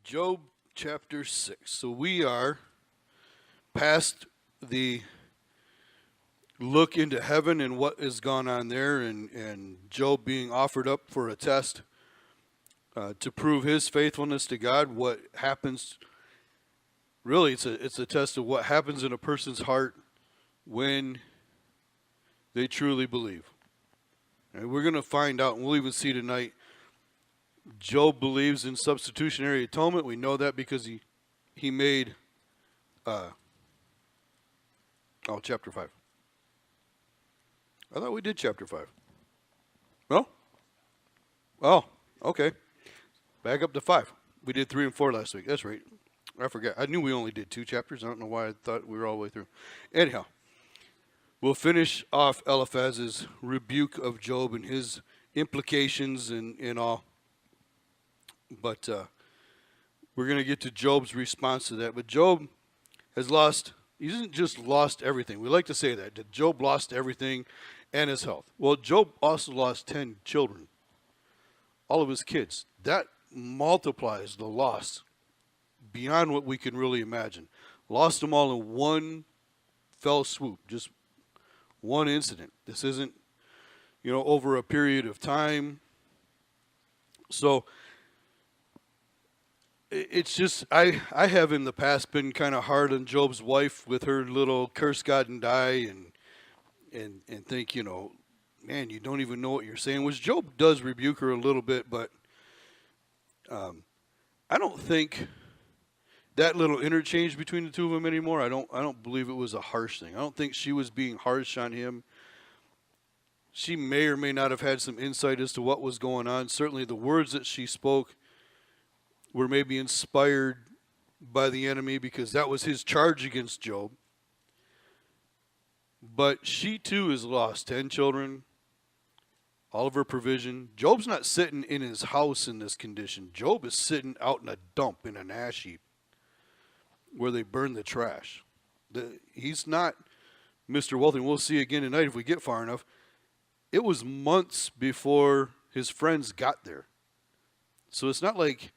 Job chapter 6. So we are past the look into heaven and what has gone on there, and Job being offered up for a test to prove his faithfulness to God. What happens, really, it's a test of what happens in a person's heart when they truly believe. And we're going to find out, and we'll even see tonight, Job believes in substitutionary atonement. We know that because he made, chapter 5. I thought we did chapter 5. No? Oh, okay. Back up to 5. We did 3 and 4 last week. That's right. I forgot. I knew we only did 2 chapters. I don't know why I thought we were all the way through. Anyhow, we'll finish off Eliphaz's rebuke of Job and his implications and all. But we're going to get to Job's response to that. But Job has lost, he hasn't just lost everything. We like to say that Job lost everything and his health. Well, Job also lost 10 children, all of his kids. That multiplies the loss beyond what we can really imagine. Lost them all in one fell swoop, just one incident. This isn't, over a period of time. So it's just, I have in the past been kind of hard on Job's wife with her little curse God and die and think, man, you don't even know what you're saying, which Job does rebuke her a little bit, but I don't think that little interchange between the two of them anymore. I don't believe it was a harsh thing. I don't think she was being harsh on him. She may or may not have had some insight as to what was going on. Certainly the words that she spoke were maybe inspired by the enemy because that was his charge against Job. But she too has lost 10 children, all of her provision. Job's not sitting in his house in this condition. Job is sitting out in a dump, in an ash heap, where they burn the trash. He's not Mr. Wealthy. We'll see again tonight if we get far enough. It was months before his friends got there. So it's not like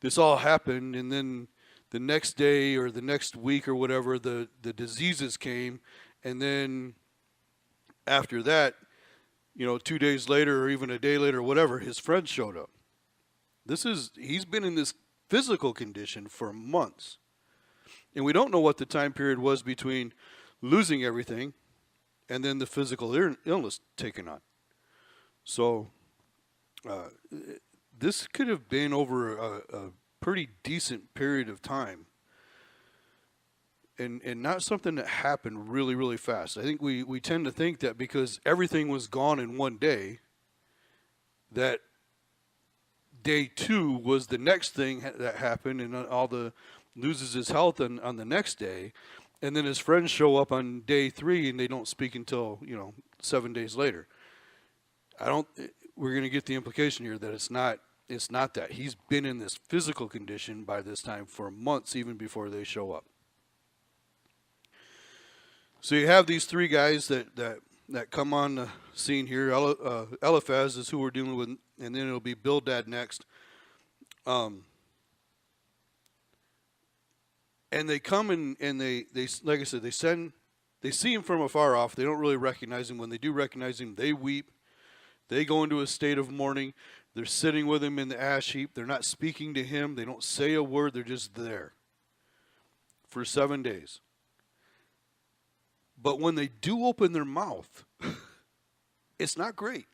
this all happened and then the next day or the next week or whatever, the diseases came, and then after that, 2 days later or even a day later or whatever, his friends showed up. He's been in this physical condition for months. And we don't know what the time period was between losing everything and then the physical illness taken on. So this could have been over a pretty decent period of time and not something that happened really, really fast. I think we tend to think that because everything was gone in one day, that day 2 was the next thing that happened and all the loses his health on the next day, and then his friends show up on day 3 and they don't speak until 7 days later. We're going to get the implication here that it's not that. He's been in this physical condition by this time for months even before they show up. So you have these 3 guys that come on the scene here. Eliphaz is who we're dealing with, and then it'll be Bildad next. And they come and they like I said, they see him from afar off. They don't really recognize him. When they do recognize him, they weep. They go into a state of mourning. They're sitting with him in the ash heap. They're not speaking to him. They don't say a word. They're just there for 7 days. But when they do open their mouth, it's not great.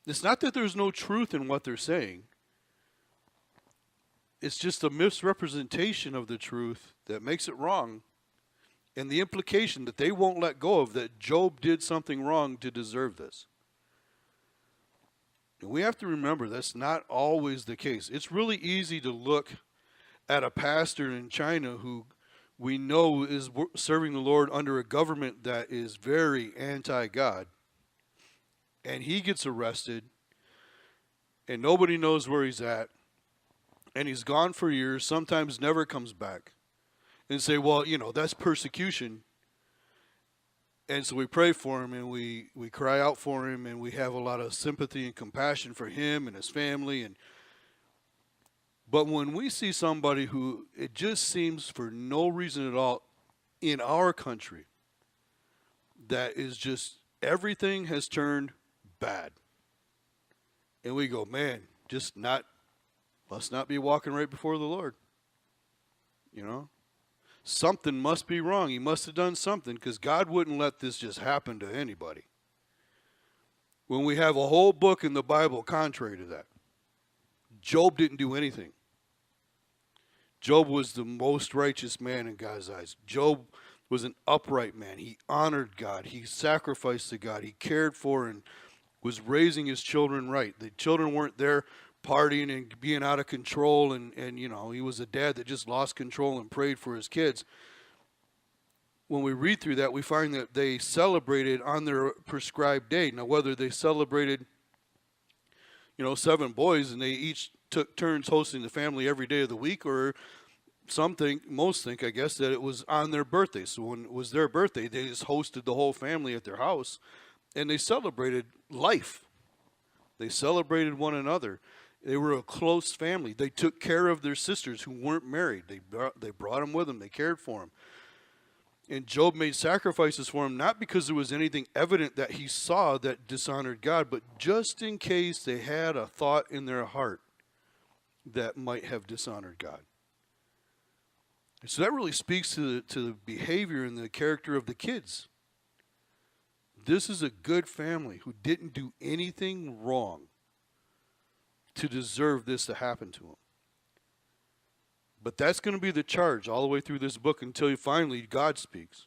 It's not that there's no truth in what they're saying. It's just a misrepresentation of the truth that makes it wrong, and the implication that they won't let go of that Job did something wrong to deserve this. And we have to remember that's not always the case. It's really easy to look at a pastor in China who we know is serving the Lord under a government that is very anti-God, and he gets arrested, and nobody knows where he's at, and he's gone for years, sometimes never comes back, and say, well, that's persecution. And so we pray for him, and we cry out for him, and we have a lot of sympathy and compassion for him and his family. And But when we see somebody who it just seems for no reason at all in our country that is just everything has turned bad. And we go, man, must not be walking right before the Lord. You know? Something must be wrong. He must have done something because God wouldn't let this just happen to anybody. When we have a whole book in the Bible contrary to that. Job didn't do anything. Job was the most righteous man in God's eyes. Job was an upright man. He honored God. He sacrificed to God. He cared for and was raising his children right. The children weren't there partying and being out of control. And you know, he was a dad that just lost control and prayed for his kids. When we read through that, we find that they celebrated on their prescribed day. Now, whether they celebrated, 7 boys and they each took turns hosting the family every day of the week, or most think, I guess, that it was on their birthday. So when it was their birthday, they just hosted the whole family at their house, and they celebrated life. They celebrated one another. They were a close family. They took care of their sisters who weren't married. They brought them with them. They cared for them. And Job made sacrifices for him, not because there was anything evident that he saw that dishonored God, but just in case they had a thought in their heart that might have dishonored God. So that really speaks to the behavior and the character of the kids. This is a good family who didn't do anything wrong to deserve this to happen to them. But that's going to be the charge all the way through this book until finally God speaks.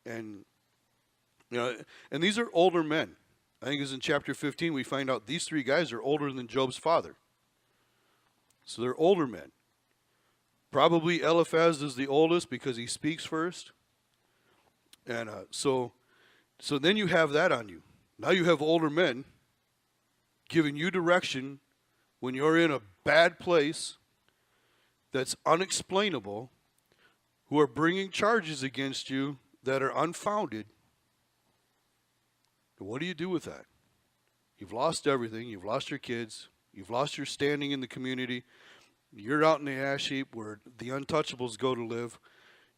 And and these are older men. I think it's in chapter 15 we find out these 3 guys are older than Job's father. So they're older men. Probably Eliphaz is the oldest because he speaks first. And so then you have that on you. Now you have older men giving you direction when you're in a bad place that's unexplainable, who are bringing charges against you that are unfounded. And what do you do with that? You've lost everything. You've lost your kids. You've lost your standing in the community. You're out in the ash heap where the untouchables go to live.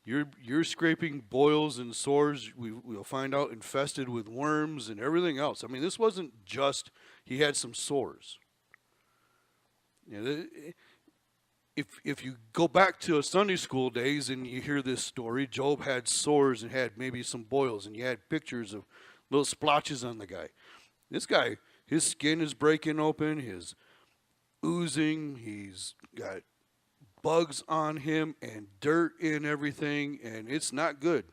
You're scraping boils and sores, we'll find out, infested with worms and everything else. I mean, this wasn't just he had some sores. If you go back to Sunday school days and you hear this story, Job had sores and had maybe some boils, and you had pictures of little splotches on the guy. This guy, his skin is breaking open, his oozing, he's got bugs on him and dirt in everything, and it's not good.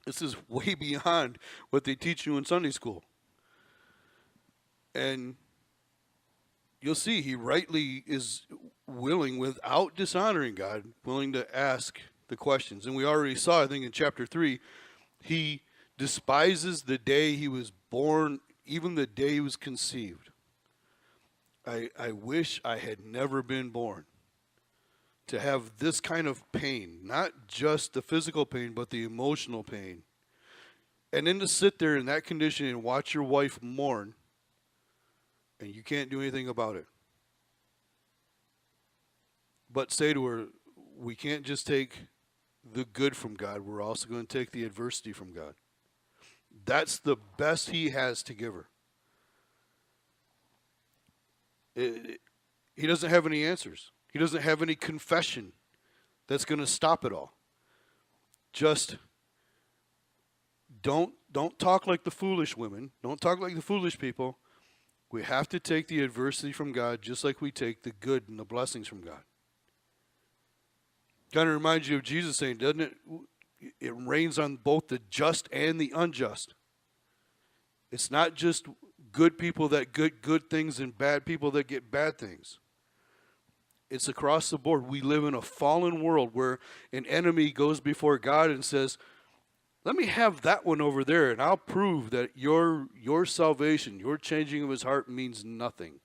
This is way beyond what they teach you in Sunday school. And you'll see he rightly is willing, without dishonoring God, willing to ask the questions. And we already saw, I think in chapter 3, he despises the day he was born, even the day he was conceived. I wish I had never been born. To have this kind of pain, not just the physical pain, but the emotional pain. And then to sit there in that condition and watch your wife mourn, and you can't do anything about it. But say to her, we can't just take the good from God, we're also going to take the adversity from God. That's the best he has to give her. He doesn't have any answers. He doesn't have any confession that's going to stop it all. Just don't talk like the foolish women. Don't talk like the foolish people. We have to take the adversity from God just like we take the good and the blessings from God. Kind of reminds you of Jesus saying, doesn't it? It rains on both the just and the unjust. It's not just good people that get good things and bad people that get bad things. It's across the board. We live in a fallen world where an enemy goes before God and says, let me have that one over there, and I'll prove that your salvation, your changing of his heart means nothing.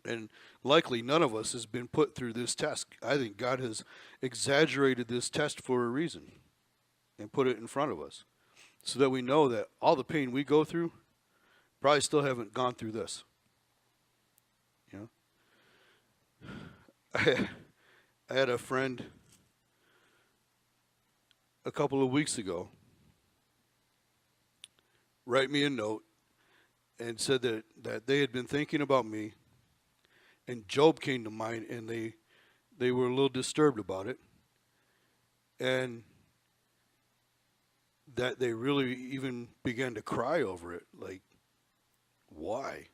And likely none of us has been put through this test. I think God has exaggerated this test for a reason and put it in front of us so that we know that all the pain we go through, probably still haven't gone through this. I had a friend a couple of weeks ago write me a note and said that they had been thinking about me, and Job came to mind, and they were a little disturbed about it, and that they really even began to cry over it, like, why?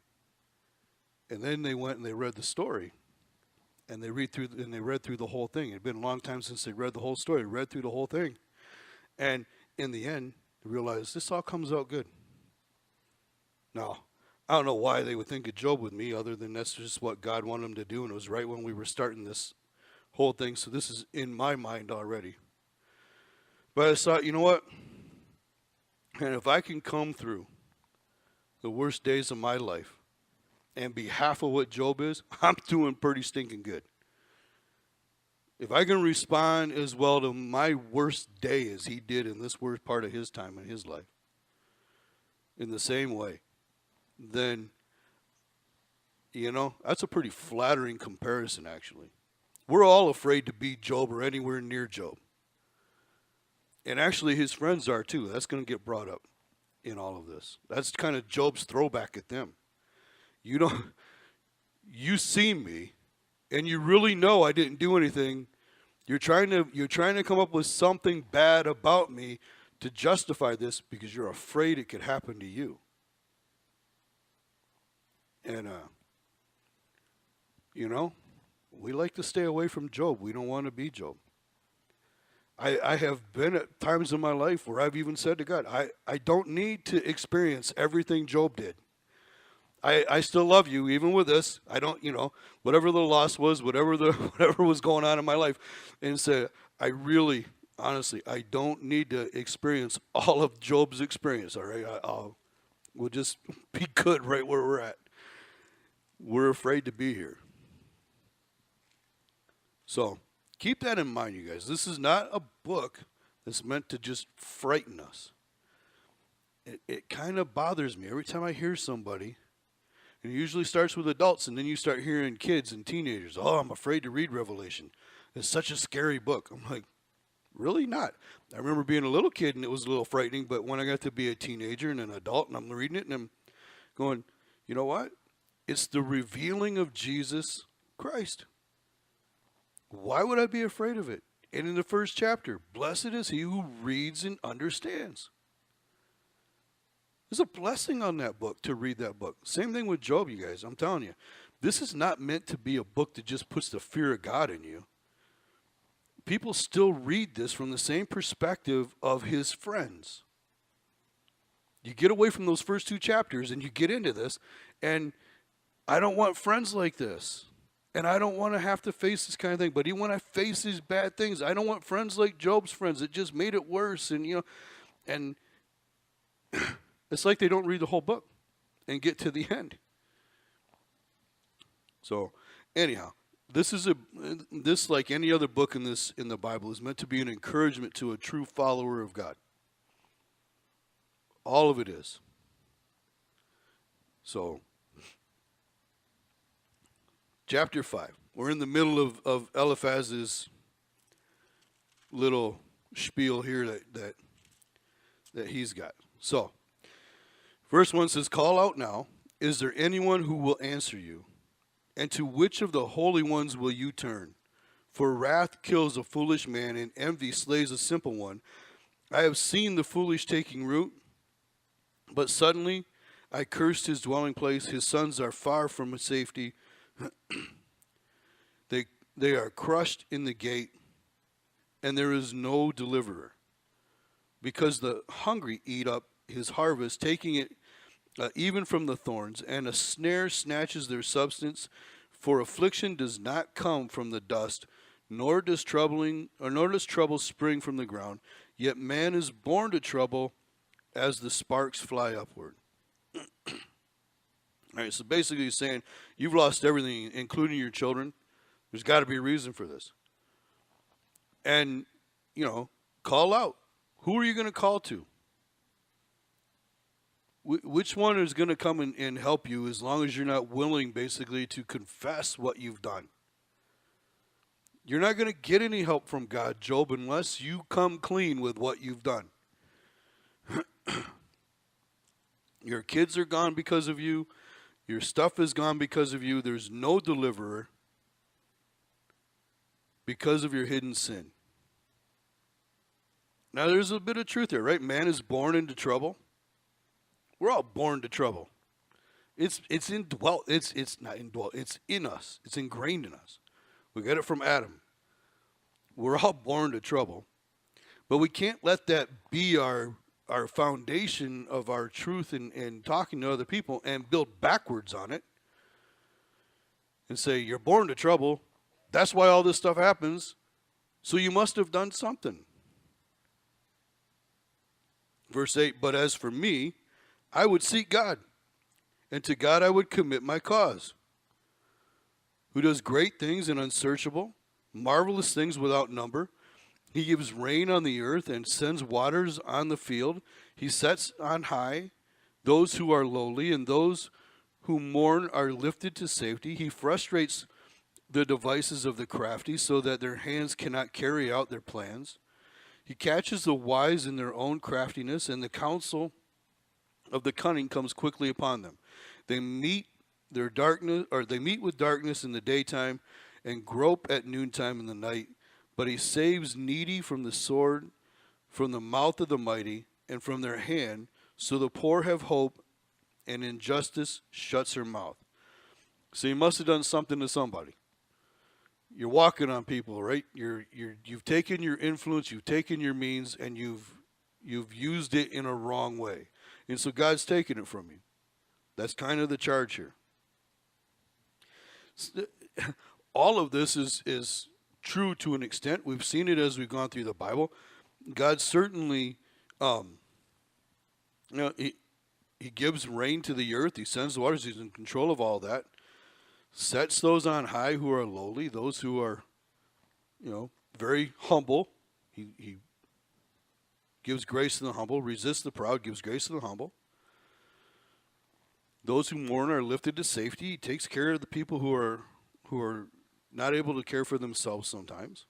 And then they went and they read the story, and they read through the whole thing. It had been a long time since they read the whole story, read through the whole thing, and in the end, they realized this all comes out good. Now, I don't know why they would think of Job with me, other than that's just what God wanted them to do, and it was right when we were starting this whole thing. So this is in my mind already. But I thought, you know what? And if I can come through the worst days of my life and be half of what Job is, I'm doing pretty stinking good. If I can respond as well to my worst day as he did in this worst part of his time in his life, in the same way, then, you know, that's a pretty flattering comparison, actually. We're all afraid to be Job or anywhere near Job. And actually, his friends are too. That's going to get brought up in all of this. That's kind of Job's throwback at them. You see me, and you really know I didn't do anything. You're trying to come up with something bad about me to justify this because you're afraid it could happen to you. And, you know, we like to stay away from Job. We don't want to be Job. I have been at times in my life where I've even said to God, I don't need to experience everything Job did. I still love you, even with this. I don't, you know, whatever the loss was, whatever was going on in my life. And say, I really, honestly, I don't need to experience all of Job's experience, all right? We'll just be good right where we're at. We're afraid to be here. So keep that in mind, you guys. This is not a book that's meant to just frighten us. It kind of bothers me every time I hear somebody, and it usually starts with adults, and then you start hearing kids and teenagers, oh, I'm afraid to read Revelation. It's such a scary book. I'm like, really not. I remember being a little kid, and it was a little frightening, but when I got to be a teenager and an adult, and I'm reading it, and I'm going, you know what? It's the revealing of Jesus Christ. Why would I be afraid of it? And in the first chapter, blessed is he who reads and understands. There's a blessing on that book, to read that book. Same thing with Job, you guys. I'm telling you. This is not meant to be a book that just puts the fear of God in you. People still read this from the same perspective of his friends. You get away from those first two chapters and you get into this, and I don't want friends like this. And I don't want to have to face this kind of thing. But even when I face these bad things, I don't want friends like Job's friends. It just made it worse. And, you know, and it's like they don't read the whole book and get to the end. So, anyhow, this like any other book in the Bible is meant to be an encouragement to a true follower of God. All of it is. So, chapter 5. We're in the middle of Eliphaz's little spiel here that he's got. So, verse 1 says, call out now, is there anyone who will answer you? And to which of the holy ones will you turn? For wrath kills a foolish man, and envy slays a simple one. I have seen the foolish taking root, but suddenly I cursed his dwelling place. His sons are far from safety. They are crushed in the gate, and there is no deliverer. Because the hungry eat up his harvest, taking it even from the thorns, and a snare snatches their substance. For affliction does not come from the dust, nor does trouble spring from the ground. Yet man is born to trouble as the sparks fly upward. All right, so basically he's saying, you've lost everything, including your children. There's got to be a reason for this. And, you know, call out. Who are you going to call to? Which one is going to come and help you as long as you're not willing, basically, to confess what you've done? You're not going to get any help from God, Job, unless you come clean with what you've done. Your kids are gone because of you. Your stuff is gone because of you. There's no deliverer because of your hidden sin. Now, there's a bit of truth there, right? Man is born into trouble. We're all born to trouble. It's in us. It's ingrained in us. We get it from Adam. We're all born to trouble. But we can't let that be our foundation of our truth and talking to other people and build backwards on it and say, you're born to trouble. That's why all this stuff happens. So you must have done something. Verse 8, but as for me, I would seek God, and to God I would commit my cause, who does great things and unsearchable, marvelous things without number. He gives rain on the earth and sends waters on the field. He sets on high those who are lowly, and those who mourn are lifted to safety. He frustrates the devices of the crafty so that their hands cannot carry out their plans. He catches the wise in their own craftiness, and the counsel of the cunning comes quickly upon them. They meet with darkness in the daytime and grope at noontime in the night. But he saves needy from the sword, from the mouth of the mighty, and from their hand, so the poor have hope, and injustice shuts her mouth. So you must have done something to somebody. You're walking on people, right? You've taken your influence, you've taken your means, and you've used it in a wrong way. And so God's taken it from you. That's kind of the charge here. All of this is true to an extent. We've seen it as we've gone through the Bible. God certainly, he gives rain to the earth. He sends the waters. He's in control of all that. Sets those on high who are lowly, those who are, very humble. He gives grace to the humble, resists the proud, gives grace to the humble. Those who mourn are lifted to safety. He takes care of the people who are not able to care for themselves sometimes.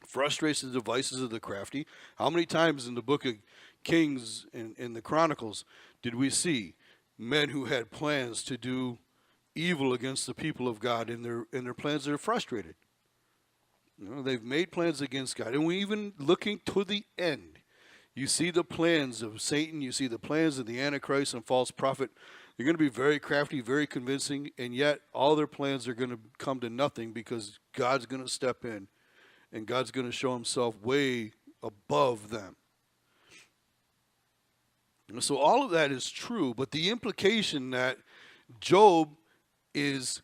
Frustrates the devices of the crafty. How many times in the book of Kings and in the Chronicles did we see men who had plans to do evil against the people of God, and their plans are frustrated? They've made plans against God. And we even looking to the end, you see the plans of Satan, you see the plans of the Antichrist and false prophet. They're going to be very crafty, very convincing, and yet all their plans are going to come to nothing because God's going to step in and God's going to show himself way above them. And so all of that is true, but the implication that Job is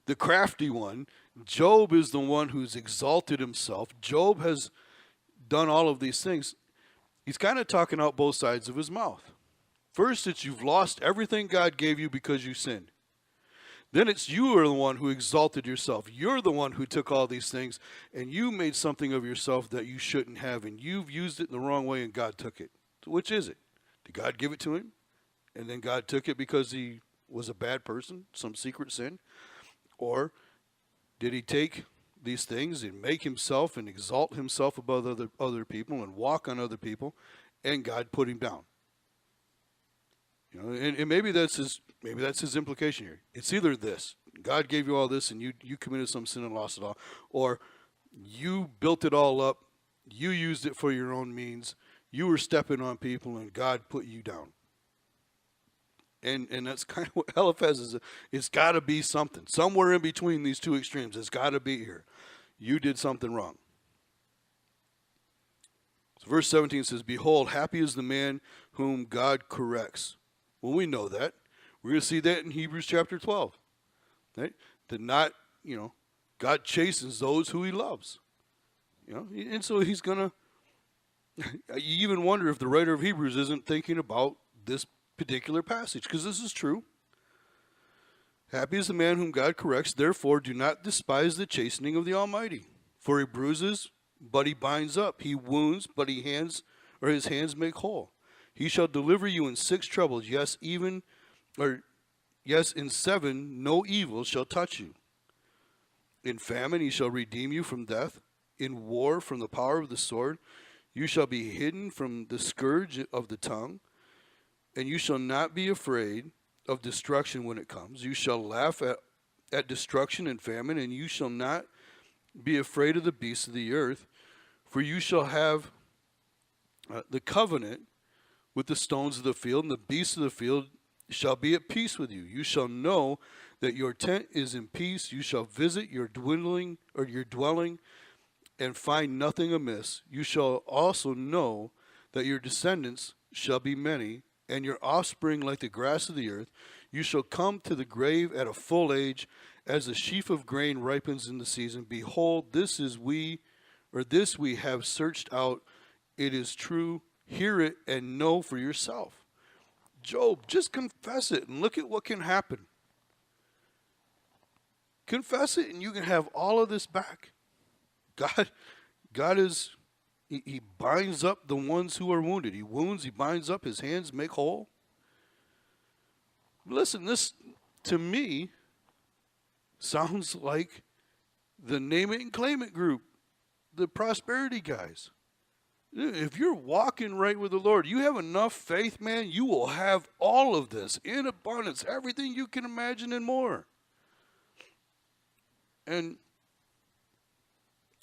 the crafty one, Job is the one who's exalted himself, Job has done all of these things, he's kind of talking out both sides of his mouth. First, it's you've lost everything God gave you because you sinned. Then it's you are the one who exalted yourself. You're the one who took all these things, and you made something of yourself that you shouldn't have, and you've used it in the wrong way, and God took it. So which is it? Did God give it to him, and then God took it because he was a bad person, some secret sin? Or did he take these things and make himself and exalt himself above other people and walk on other people, and God put him down? And maybe that's his implication here. It's either this: God gave you all this, and you committed some sin and lost it all, or you built it all up, you used it for your own means, you were stepping on people, and God put you down. And that's kind of what Eliphaz is. It's got to be something somewhere in between these two extremes. It's got to be here. You did something wrong. So verse 17 says, "Behold, happy is the man whom God corrects." Well, we know that. We're going to see that in Hebrews chapter 12. Right? God chastens those who he loves. And so he's going to, you even wonder if the writer of Hebrews isn't thinking about this particular passage, because this is true. Happy is the man whom God corrects. Therefore, do not despise the chastening of the Almighty. For he bruises, but he binds up. He wounds, but his hands make whole. He shall deliver you in 6 troubles. Yes, in 7 no evil shall touch you. In famine he shall redeem you from death. In war from the power of the sword. You shall be hidden from the scourge of the tongue. And you shall not be afraid of destruction when it comes. You shall laugh at destruction and famine, and you shall not be afraid of the beasts of the earth. For you shall have the covenant with the stones of the field, and the beasts of the field shall be at peace with you. You shall know that your tent is in peace. You shall visit your dwelling and find nothing amiss. You shall also know that your descendants shall be many, and your offspring like the grass of the earth. You shall come to the grave at a full age, as a sheaf of grain ripens in the season. Behold, this we have searched out. It is true. Hear it and know for yourself. Job, just confess it and look at what can happen. Confess it and you can have all of this back. God is, he binds up the ones who are wounded. He wounds, he binds up, his hands make whole. Listen, this to me sounds like the name it and claim it group, the prosperity guys. If you're walking right with the Lord, you have enough faith, man, you will have all of this in abundance, everything you can imagine and more. And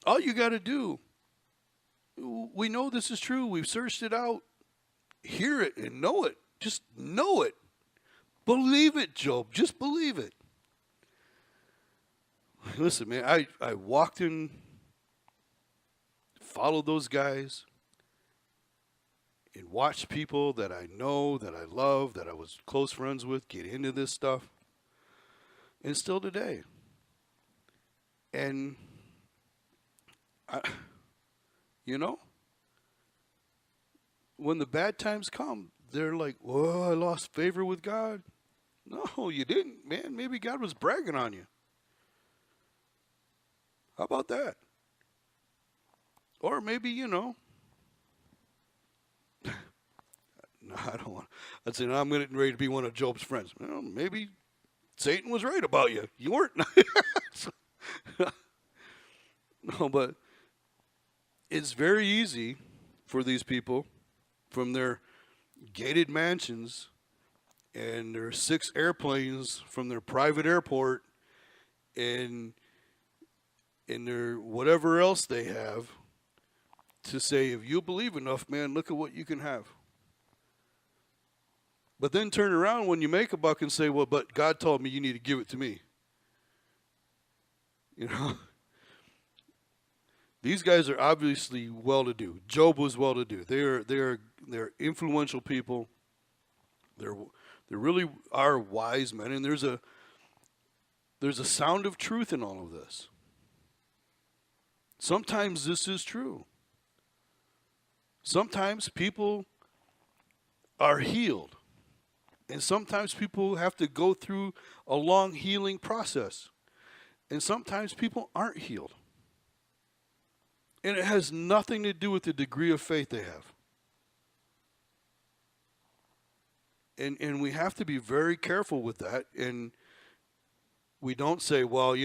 all you got to do, we know this is true. We've searched it out. Hear it and know it. Just know it. Believe it, Job. Just believe it. Listen, man, I walked in, followed those guys, and watched people that I know, that I love, that I was close friends with get into this stuff. And still today. And, when the bad times come, they're like, "Whoa, I lost favor with God." No, you didn't, man. Maybe God was bragging on you. How about that? Or maybe, no, I don't want. I'd say, no, I'm getting ready to be one of Job's friends. Well, maybe Satan was right about you. You weren't. No, but it's very easy for these people from their gated mansions and their 6 airplanes from their private airport and their whatever else they have to say, if you believe enough, man, look at what you can have. But then turn around when you make a buck and say, well, but God told me you need to give it to me. These guys are obviously well-to-do. Job was well-to-do. They're influential people. They really are wise men, and there's a sound of truth in all of this. Sometimes this is true. Sometimes people are healed, and sometimes people have to go through a long healing process, and sometimes people aren't healed. And it has nothing to do with the degree of faith they have. And we have to be very careful with that. And we don't say, well,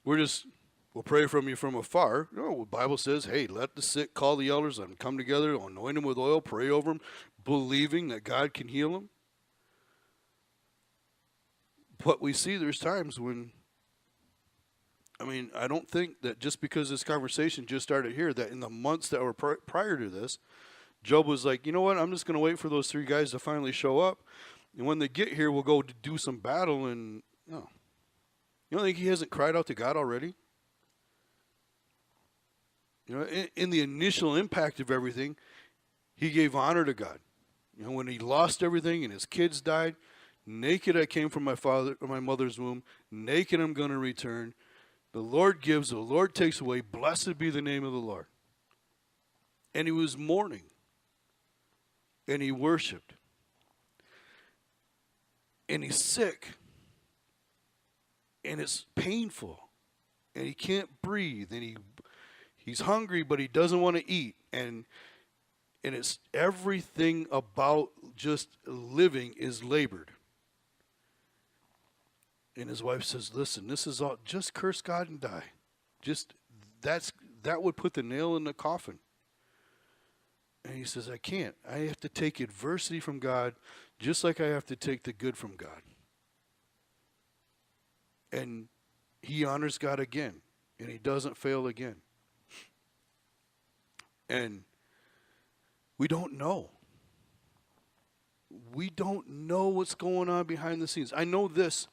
we'll pray from you from afar. No, the Bible says, hey, let the sick call the elders, let them come together, anoint them with oil, pray over them, believing that God can heal them. But we see there's times when, I don't think that just because this conversation just started here, that in the months that were prior to this, Job was like, you know what, I'm just going to wait for those 3 guys to finally show up. And when they get here, we'll go to do some battle. And, no. You don't think he hasn't cried out to God already? In the initial impact of everything, he gave honor to God. When he lost everything and his kids died, naked I came from my mother's womb, naked I'm going to return. The Lord gives, the Lord takes away. Blessed be the name of the Lord. And he was mourning. And he worshiped. And he's sick. And it's painful. And he can't breathe. And he's hungry, but he doesn't want to eat. And it's everything about just living is labored. And his wife says, listen, this is all, just curse God and die. Just, that would put the nail in the coffin. And he says, I can't. I have to take adversity from God just like I have to take the good from God. And he honors God again, and he doesn't fail again. And we don't know. We don't know what's going on behind the scenes. I know this,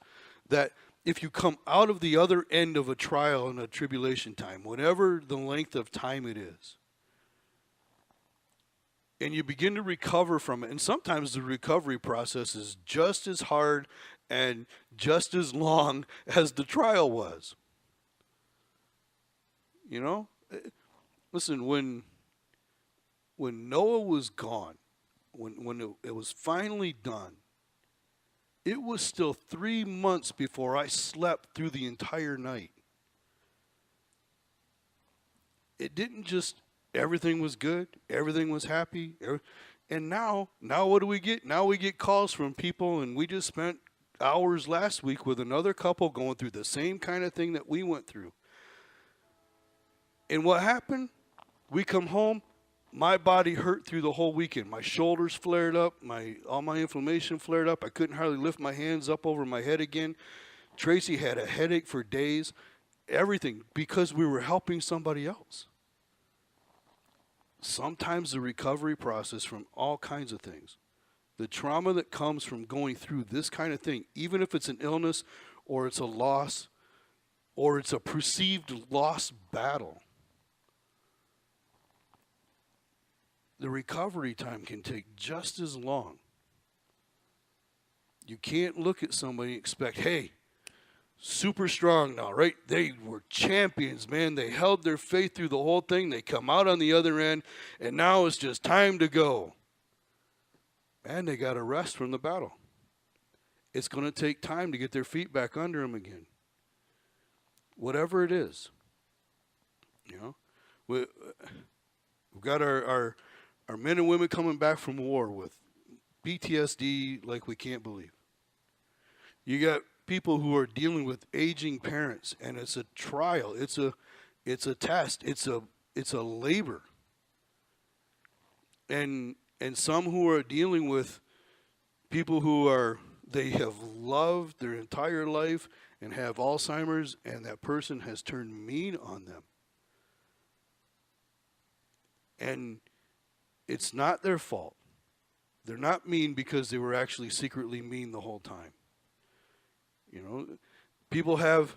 that if you come out of the other end of a trial and a tribulation time, whatever the length of time it is, and you begin to recover from it, and sometimes the recovery process is just as hard and just as long as the trial was. You know? Listen, when Noah was gone, when it was finally done, it was still 3 months before I slept through the entire night. It didn't just, everything was good, everything was happy, and now what do we get? Now we get calls from people, and we just spent hours last week with another couple going through the same kind of thing that we went through. And what happened? We come home, my body hurt through the whole weekend. My shoulders flared up, all my inflammation flared up. I couldn't hardly lift my hands up over my head again. Tracy had a headache for days. Everything, because we were helping somebody else. Sometimes the recovery process from all kinds of things, the trauma that comes from going through this kind of thing, even if it's an illness or it's a loss or it's a perceived lost battle, the recovery time can take just as long. You can't look at somebody and expect, hey, super strong now, right? They were champions, man. They held their faith through the whole thing. They come out on the other end, and now it's just time to go. And they got to rest from the battle. It's going to take time to get their feet back under them again. Whatever it is. You know, we've got our men and women coming back from war with PTSD like we can't believe. You got people who are dealing with aging parents, and it's a trial. It's a test. It's a labor. And some who are dealing with people who they have loved their entire life and have Alzheimer's, and that person has turned mean on them. And it's not their fault. They're not mean because they were actually secretly mean the whole time. You know, people have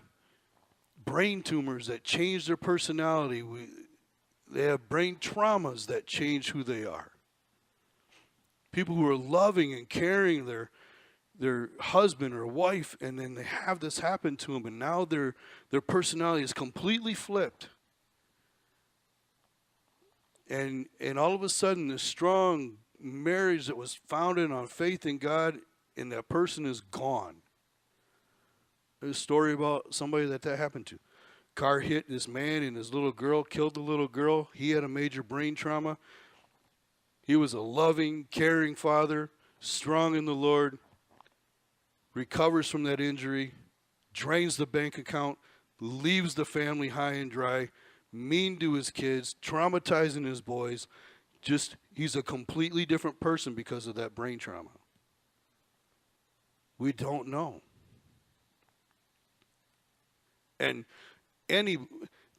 brain tumors that change their personality. They have brain traumas that change who they are. People who are loving and caring their husband or wife, and then they have this happen to them, and now their personality is completely flipped. And all of a sudden, this strong marriage that was founded on faith in God, and that person is gone. There's a story about somebody that happened to. Car hit this man and his little girl, killed the little girl. He had a major brain trauma. He was a loving, caring father, strong in the Lord, recovers from that injury, drains the bank account, leaves the family high and dry, mean to his kids, traumatizing his boys. Just, he's a completely different person because of that brain trauma. We don't know. And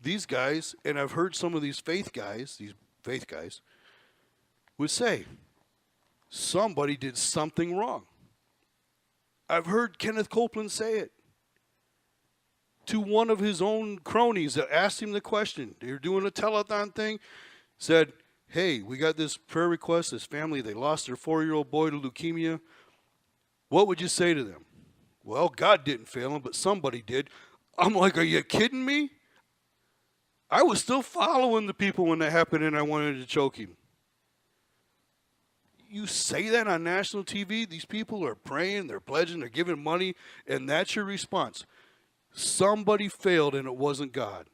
these guys, and I've heard some of these faith guys would say, somebody did something wrong. I've heard Kenneth Copeland say it to one of his own cronies that asked him the question. They were doing a telethon thing, said, hey, we got this prayer request, this family, they lost their 4-year-old boy to leukemia. What would you say to them? Well, God didn't fail him, but somebody did. I'm like, are you kidding me? I was still following the people when that happened, and I wanted to choke him. You say that on national TV? These people are praying, they're pledging, they're giving money, and that's your response. Somebody failed, and it wasn't God.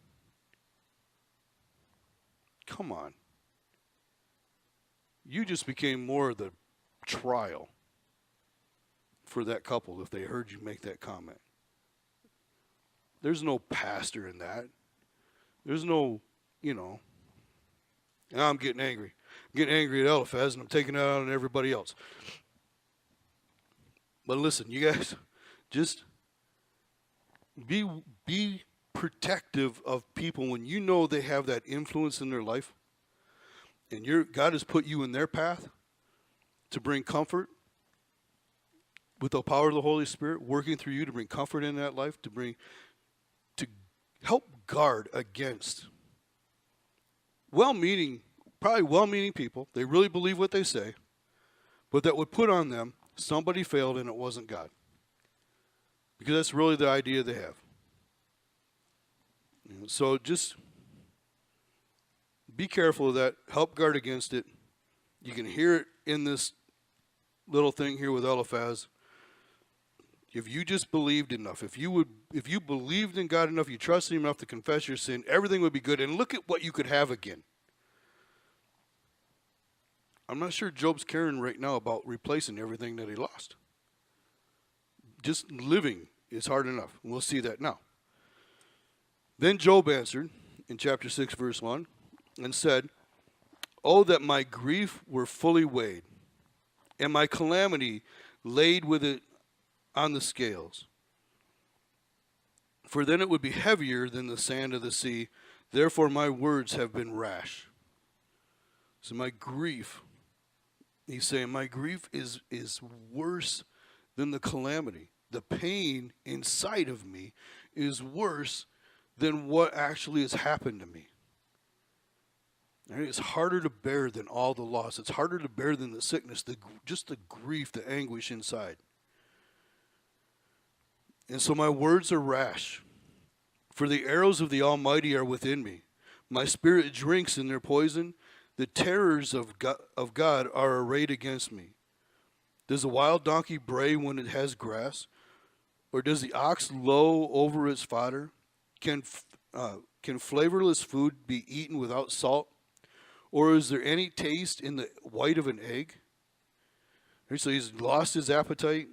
Come on. You just became more of the trial for that couple if they heard you make that comment. There's no pastor in that. There's no, and I'm getting angry. I'm getting angry at Eliphaz, and I'm taking it out on everybody else. But listen, you guys, just be protective of people when you know they have that influence in their life, and God has put you in their path to bring comfort with the power of the Holy Spirit working through you to bring comfort in that life, to help guard against probably well-meaning people. They really believe what they say, but that would put on them somebody failed and it wasn't God. Because that's really the idea they have. So just be careful of that. Help guard against it. You can hear it in this little thing here with Eliphaz. If you just believed enough, if you believed in God enough, you trusted Him enough to confess your sin, everything would be good. And look at what you could have again. I'm not sure Job's caring right now about replacing everything that he lost. Just living is hard enough. We'll see that now. Then Job answered in chapter 6, verse 1, and said, "Oh, that my grief were fully weighed, and my calamity laid with it on the scales. For then it would be heavier than the sand of the sea. Therefore my words have been rash." So my grief, he's saying, my grief is worse than the calamity. The pain inside of me is worse than what actually has happened to me. It's harder to bear than all the loss. It's harder to bear than the sickness, just the grief, the anguish inside. And so my words are rash, for the arrows of the Almighty are within me. My spirit drinks in their poison. The terrors of God are arrayed against me. Does a wild donkey bray when it has grass? Or does the ox low over its fodder? Can flavorless food be eaten without salt? Or is there any taste in the white of an egg? So he's lost his appetite.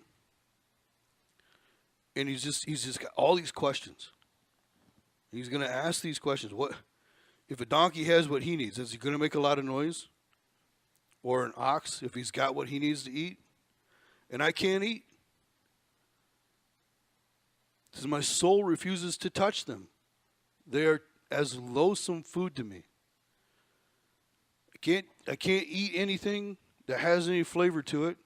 And he's just got all these questions. He's going to ask these questions. What if a donkey has what he needs? Is he going to make a lot of noise? Or an ox, if he's got what he needs to eat? And I can't eat. He says, my soul refuses to touch them. They are as loathsome food to me. I can't eat anything that has any flavor to it.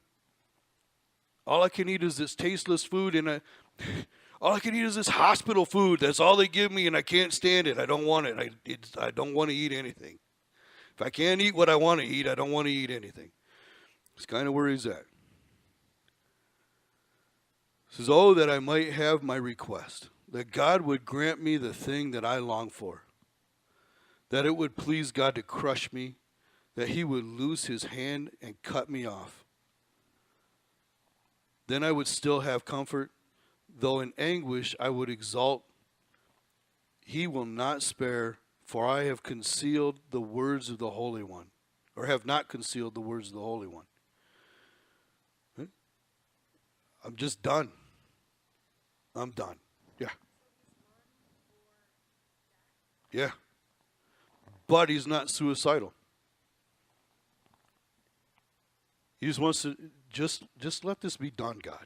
All I can eat is this tasteless food, and all I can eat is this hospital food. That's all they give me, and I can't stand it. I don't want it. I don't want to eat anything. If I can't eat what I want to eat, I don't want to eat anything. It's kind of where he's at. He says, oh, that I might have my request, that God would grant me the thing that I long for, that it would please God to crush me, that He would loose His hand and cut me off. Then I would still have comfort, though in anguish I would exult. He will not spare, for I have concealed the words of the Holy One, or have not concealed the words of the Holy One. I'm just done. I'm done. Yeah. Yeah. But he's not suicidal. He just wants to just let this be done, God.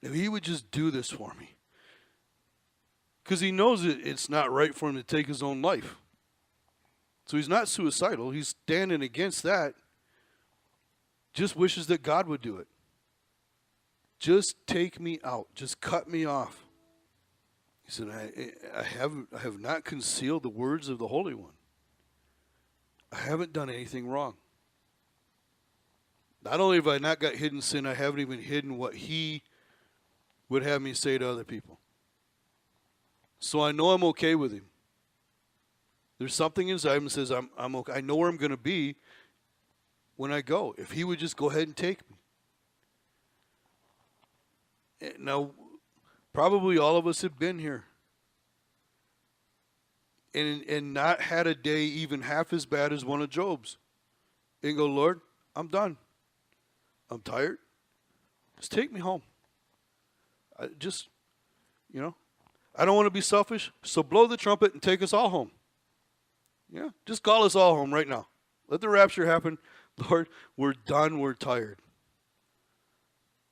If He would just do this for me. Because he knows it's not right for him to take his own life. So he's not suicidal. He's standing against that. Just wishes that God would do it. Just take me out. Just cut me off. He said, I have not concealed the words of the Holy One. I haven't done anything wrong. Not only have I not got hidden sin, I haven't even hidden what He would have me say to other people. So I know I'm okay with Him. There's something inside Him that says I'm okay. I know where I'm going to be when I go. If He would just go ahead and take me. Now, probably all of us have been here and not had a day even half as bad as one of Job's. And go, Lord, I'm done. I'm tired. Just take me home. I don't want to be selfish, so blow the trumpet and take us all home. Yeah, just call us all home right now. Let the rapture happen. Lord, we're done. We're tired.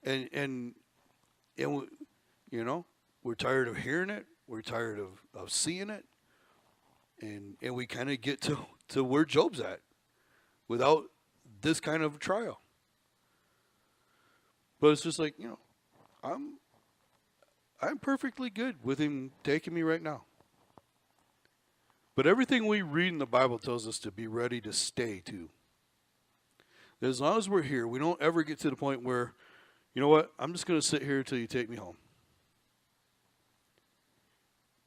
And you know, we're tired of hearing it. We're tired of seeing it. And we kind of get to where Job's at without this kind of trial. But it's just like, you know, I'm perfectly good with him taking me right now. But everything we read in the Bible tells us to be ready to stay too. As long as we're here, we don't ever get to the point where, you know what, I'm just going to sit here until you take me home.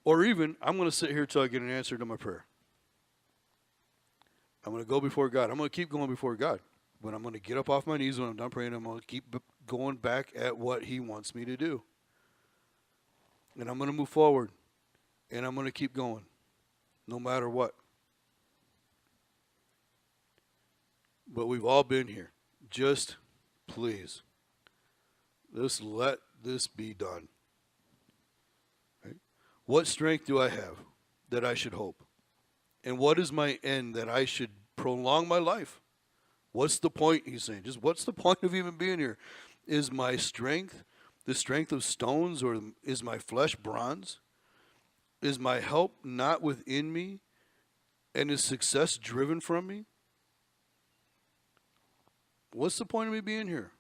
Or even, I'm going to sit here until I get an answer to my prayer. I'm going to go before God. I'm going to keep going before God. But I'm going to get up off my knees when I'm done praying. I'm going to keep going back at what he wants me to do. And I'm going to move forward. And I'm going to keep going. No matter what. But we've all been here. Just please. Just let this be done. Right? What strength do I have that I should hope? And what is my end that I should prolong my life? What's the point, he's saying? Just what's the point of even being here? Is my strength the strength of stones, or is my flesh bronze? Is my help not within me? And is success driven from me? What's the point of me being here?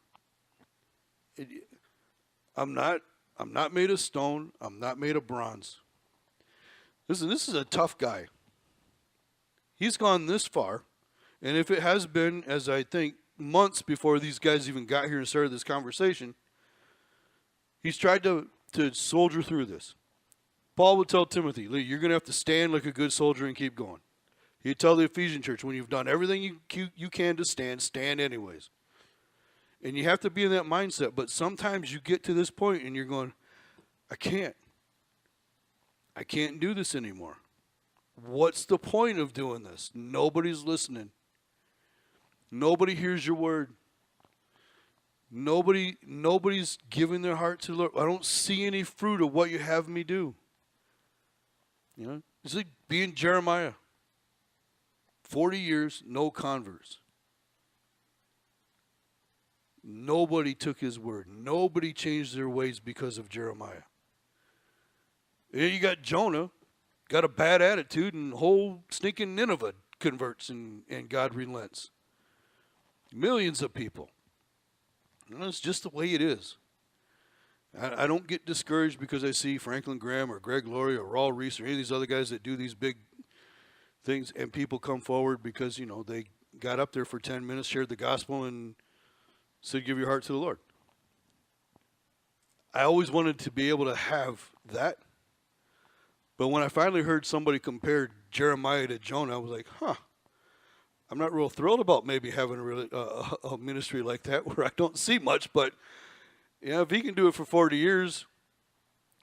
I'm not made of stone. I'm not made of bronze. Listen, this is a tough guy. He's gone this far. And if it has been, as I think, months before these guys even got here and started this conversation, he's tried to soldier through this. Paul would tell Timothy, you're going to have to stand like a good soldier and keep going. He'd tell the Ephesian church, when you've done everything you can to stand anyways. And you have to be in that mindset. But sometimes you get to this point and you're going, I can't do this anymore. What's the point of doing this? Nobody's listening. Nobody hears your word. Nobody's giving their heart to the Lord. I don't see any fruit of what you have me do. You know, it's like being Jeremiah. 40 years, no converts. Nobody took his word. Nobody changed their ways because of Jeremiah. And then you got Jonah, got a bad attitude, and whole stinking Nineveh converts and God relents. Millions of people. And that's just the way it is. I don't get discouraged because I see Franklin Graham or Greg Laurie or Raul Reese or any of these other guys that do these big things, and people come forward because, you know, they got up there for 10 minutes, shared the gospel, and said, give your heart to the Lord. I always wanted to be able to have that. But when I finally heard somebody compare Jeremiah to Jonah, I was like, I'm not real thrilled about maybe having a ministry like that where I don't see much. But, yeah, if he can do it for 40 years,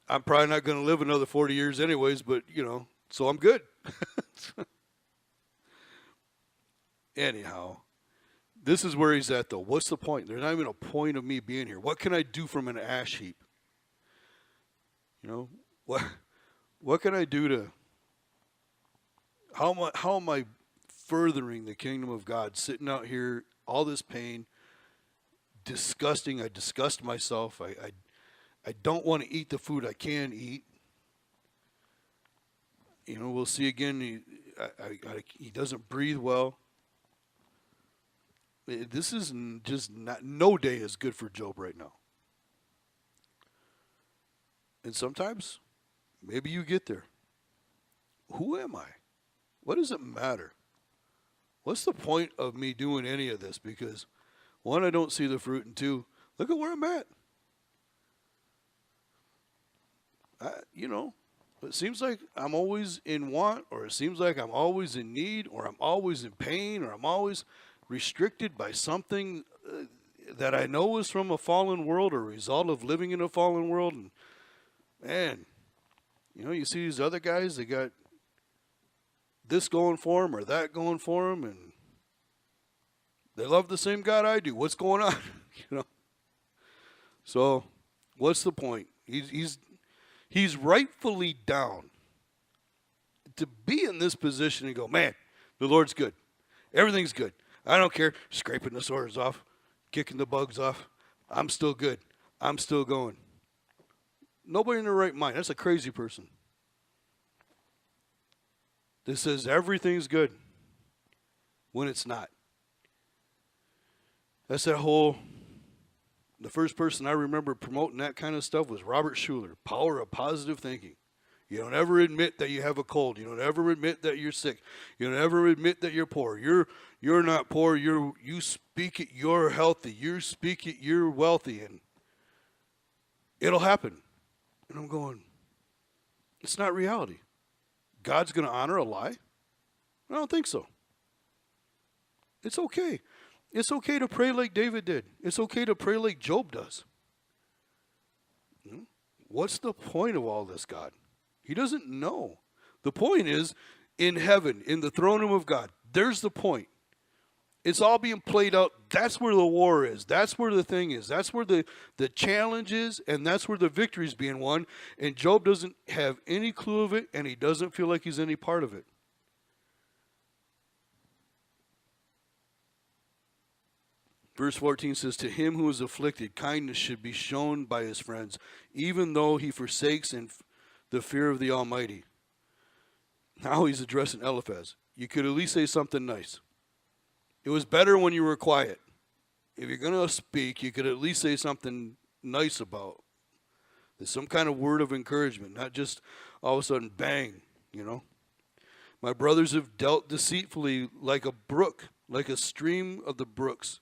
I'm probably not going to live another 40 years anyways, but, you know, so I'm good. Anyhow, this is where he's at, though. What's the point? There's not even a point of me being here. What can I do from an ash heap? You know, what can I do to, how am I furthering the kingdom of God, sitting out here, all this pain, disgusting. I disgust myself. I don't want to eat the food I can eat. You know, we'll see again, he doesn't breathe well. This is just no day is good for Job right now. And sometimes, maybe you get there. Who am I? What does it matter? What's the point of me doing any of this? Because, one, I don't see the fruit, and two, look at where I'm at. You know, it seems like I'm always in want, or it seems like I'm always in need, or I'm always in pain, or I'm always restricted by something that I know is from a fallen world or a result of living in a fallen world. And, man, you know, you see these other guys, they got this going for them or that going for them, and they love the same God I do. What's going on? You know. So, what's the point? He's He's rightfully down. To be in this position and go, man, the Lord's good. Everything's good. I don't care. Scraping the sores off, kicking the bugs off. I'm still good. I'm still going. Nobody in their right mind. That's a crazy person. That says everything's good when it's not. That's that whole, the first person I remember promoting that kind of stuff was Robert Schuller, Power of Positive Thinking. You don't ever admit that you have a cold. You don't ever admit that you're sick. You don't ever admit that you're poor. You're not poor. You speak it, you're healthy. You speak it, you're wealthy. And it'll happen. And I'm going, it's not reality. God's going to honor a lie? I don't think so. It's okay. It's okay to pray like David did. It's okay to pray like Job does. What's the point of all this, God? He doesn't know. The point is, in heaven, in the throne room of God, there's the point. It's all being played out. That's where the war is. That's where the thing is. That's where the challenge is, and that's where the victory is being won. And Job doesn't have any clue of it, and he doesn't feel like he's any part of it. Verse 14 says, to him who is afflicted, kindness should be shown by his friends, even though he forsakes in the fear of the Almighty. Now he's addressing Eliphaz. You could at least say something nice. It was better when you were quiet. If you're going to speak, you could at least say something nice about. There's some kind of word of encouragement, not just all of a sudden, bang, you know. My brothers have dealt deceitfully like a brook, like a stream of the brooks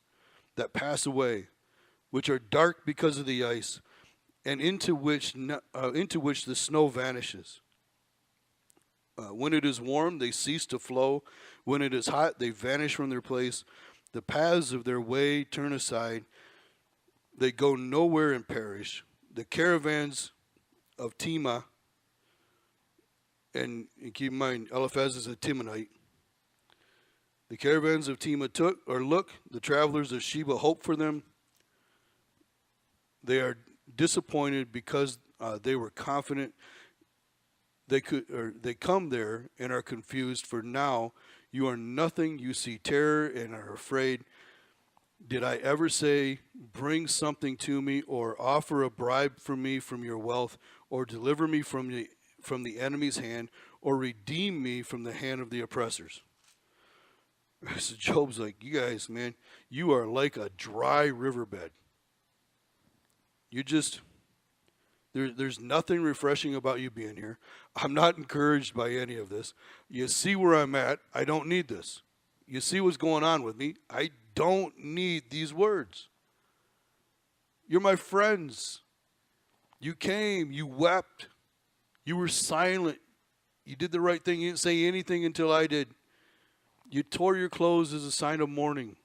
that pass away, which are dark because of the ice, and into which the snow vanishes. When it is warm, they cease to flow. When it is hot, they vanish from their place. The paths of their way turn aside. They go nowhere and perish. The caravans of Tema, and keep in mind, Eliphaz is a Temanite. The caravans of Tema look, the travelers of Sheba hope for them. They are disappointed because they were confident they come there and are confused, for now you are nothing. You see terror and are afraid. Did I ever say, bring something to me, or offer a bribe for me from your wealth, or deliver me from the enemy's hand, or redeem me from the hand of the oppressors? So Job's like, you guys, man, you are like a dry riverbed. You just, there's nothing refreshing about you being here. I'm not encouraged by any of this. You see where I'm at. I don't need this. You see what's going on with me. I don't need these words. You're my friends. You came. You wept. You were silent. You did the right thing. You didn't say anything until I did. You tore your clothes as a sign of mourning.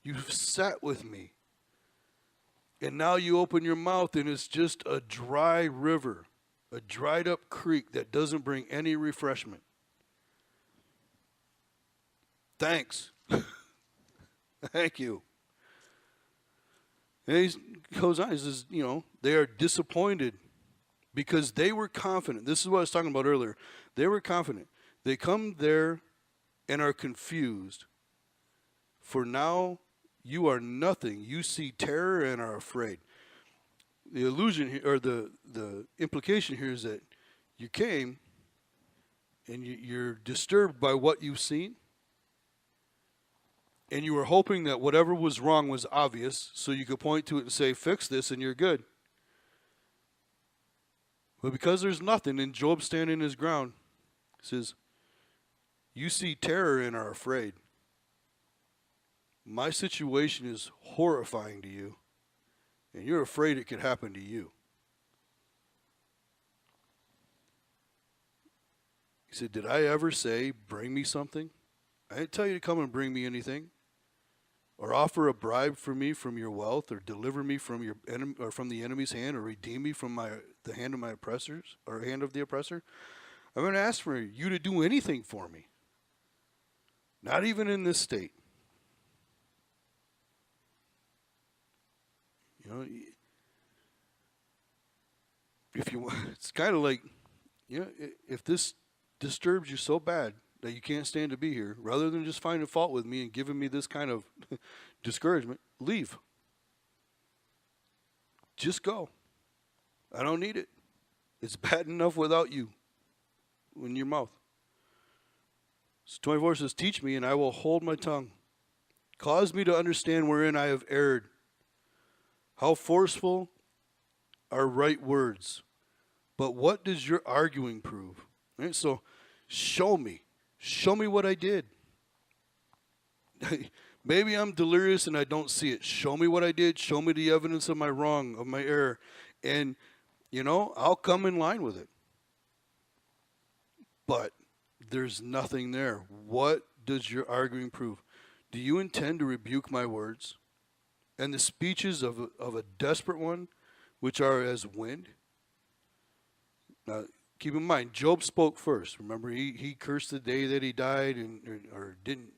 You sat with me. And now you open your mouth and it's just a dry river, a dried up creek that doesn't bring any refreshment. Thanks. Thank you. And he goes on, he says, you know, they are disappointed because they were confident. This is what I was talking about earlier. They were confident. They come there and are confused. For now, you are nothing. You see terror and are afraid. The illusion here, or the implication here, is that you came and you're disturbed by what you've seen, and you were hoping that whatever was wrong was obvious, so you could point to it and say, fix this, and you're good. But because there's nothing, and Job standing his ground, says, you see terror and are afraid. My situation is horrifying to you, and you're afraid it could happen to you. He said, did I ever say, bring me something? I didn't tell you to come and bring me anything, or offer a bribe for me from your wealth, or deliver me from your enemy, or from the enemy's hand, or redeem me from the hand of my oppressors, or hand of the oppressor. I haven't asked for you to do anything for me. Not even in this state. You know, if you, it's kind of like, if this disturbs you so bad that you can't stand to be here, rather than just finding fault with me and giving me this kind of discouragement, leave. Just go. I don't need it. It's bad enough without you in your mouth. So 24 says, teach me and I will hold my tongue. Cause me to understand wherein I have erred. How forceful are right words. But what does your arguing prove? Right? So show me. Show me what I did. Maybe I'm delirious and I don't see it. Show me what I did. Show me the evidence of my wrong, of my error. And, I'll come in line with it. But there's nothing there. What does your arguing prove? Do you intend to rebuke my words and the speeches of a desperate one, which are as wind? Now, keep in mind, Job spoke first. Remember, he cursed the day that he died or didn't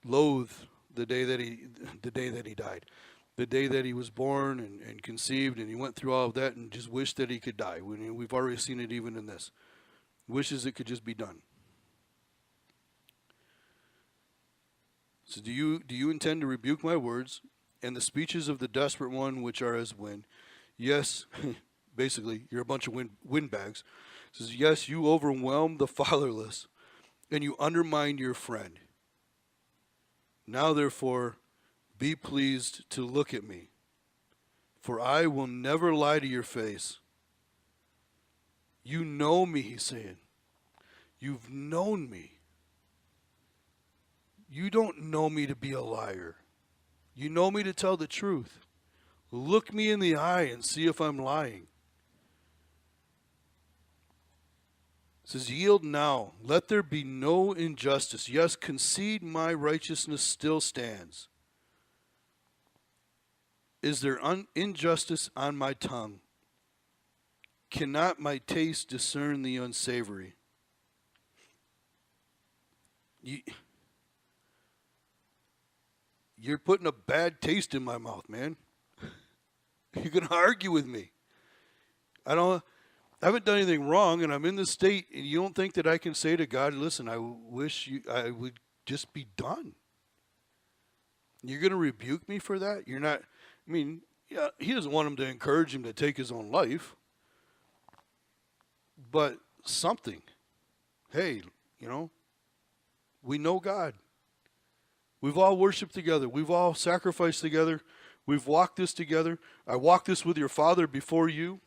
loathe the day that he died. The day that he was born and conceived, and he went through all of that and just wished that he could die. We've already seen it even in this. Wishes it could just be done. So do you intend to rebuke my words and the speeches of the desperate one, which are as wind? Yes, basically, you're a bunch of windbags. It says, yes, you overwhelm the fatherless, and you undermine your friend. Now, therefore, be pleased to look at me, for I will never lie to your face. You know me, he's saying. You've known me. You don't know me to be a liar. You know me to tell the truth. Look me in the eye and see if I'm lying. It says, yield now. Let there be no injustice. Yes, concede my righteousness still stands. Is there injustice on my tongue? Cannot my taste discern the unsavory? You're putting a bad taste in my mouth, man. You're going to argue with me. I haven't done anything wrong, and I'm in this state, and you don't think that I can say to God, listen, I wish I would just be done. You're going to rebuke me for that? You're not, yeah, he doesn't want him to encourage him to take his own life. But something. Hey, we know God. We've all worshiped together. We've all sacrificed together. We've walked this together. I walked this with your father before you.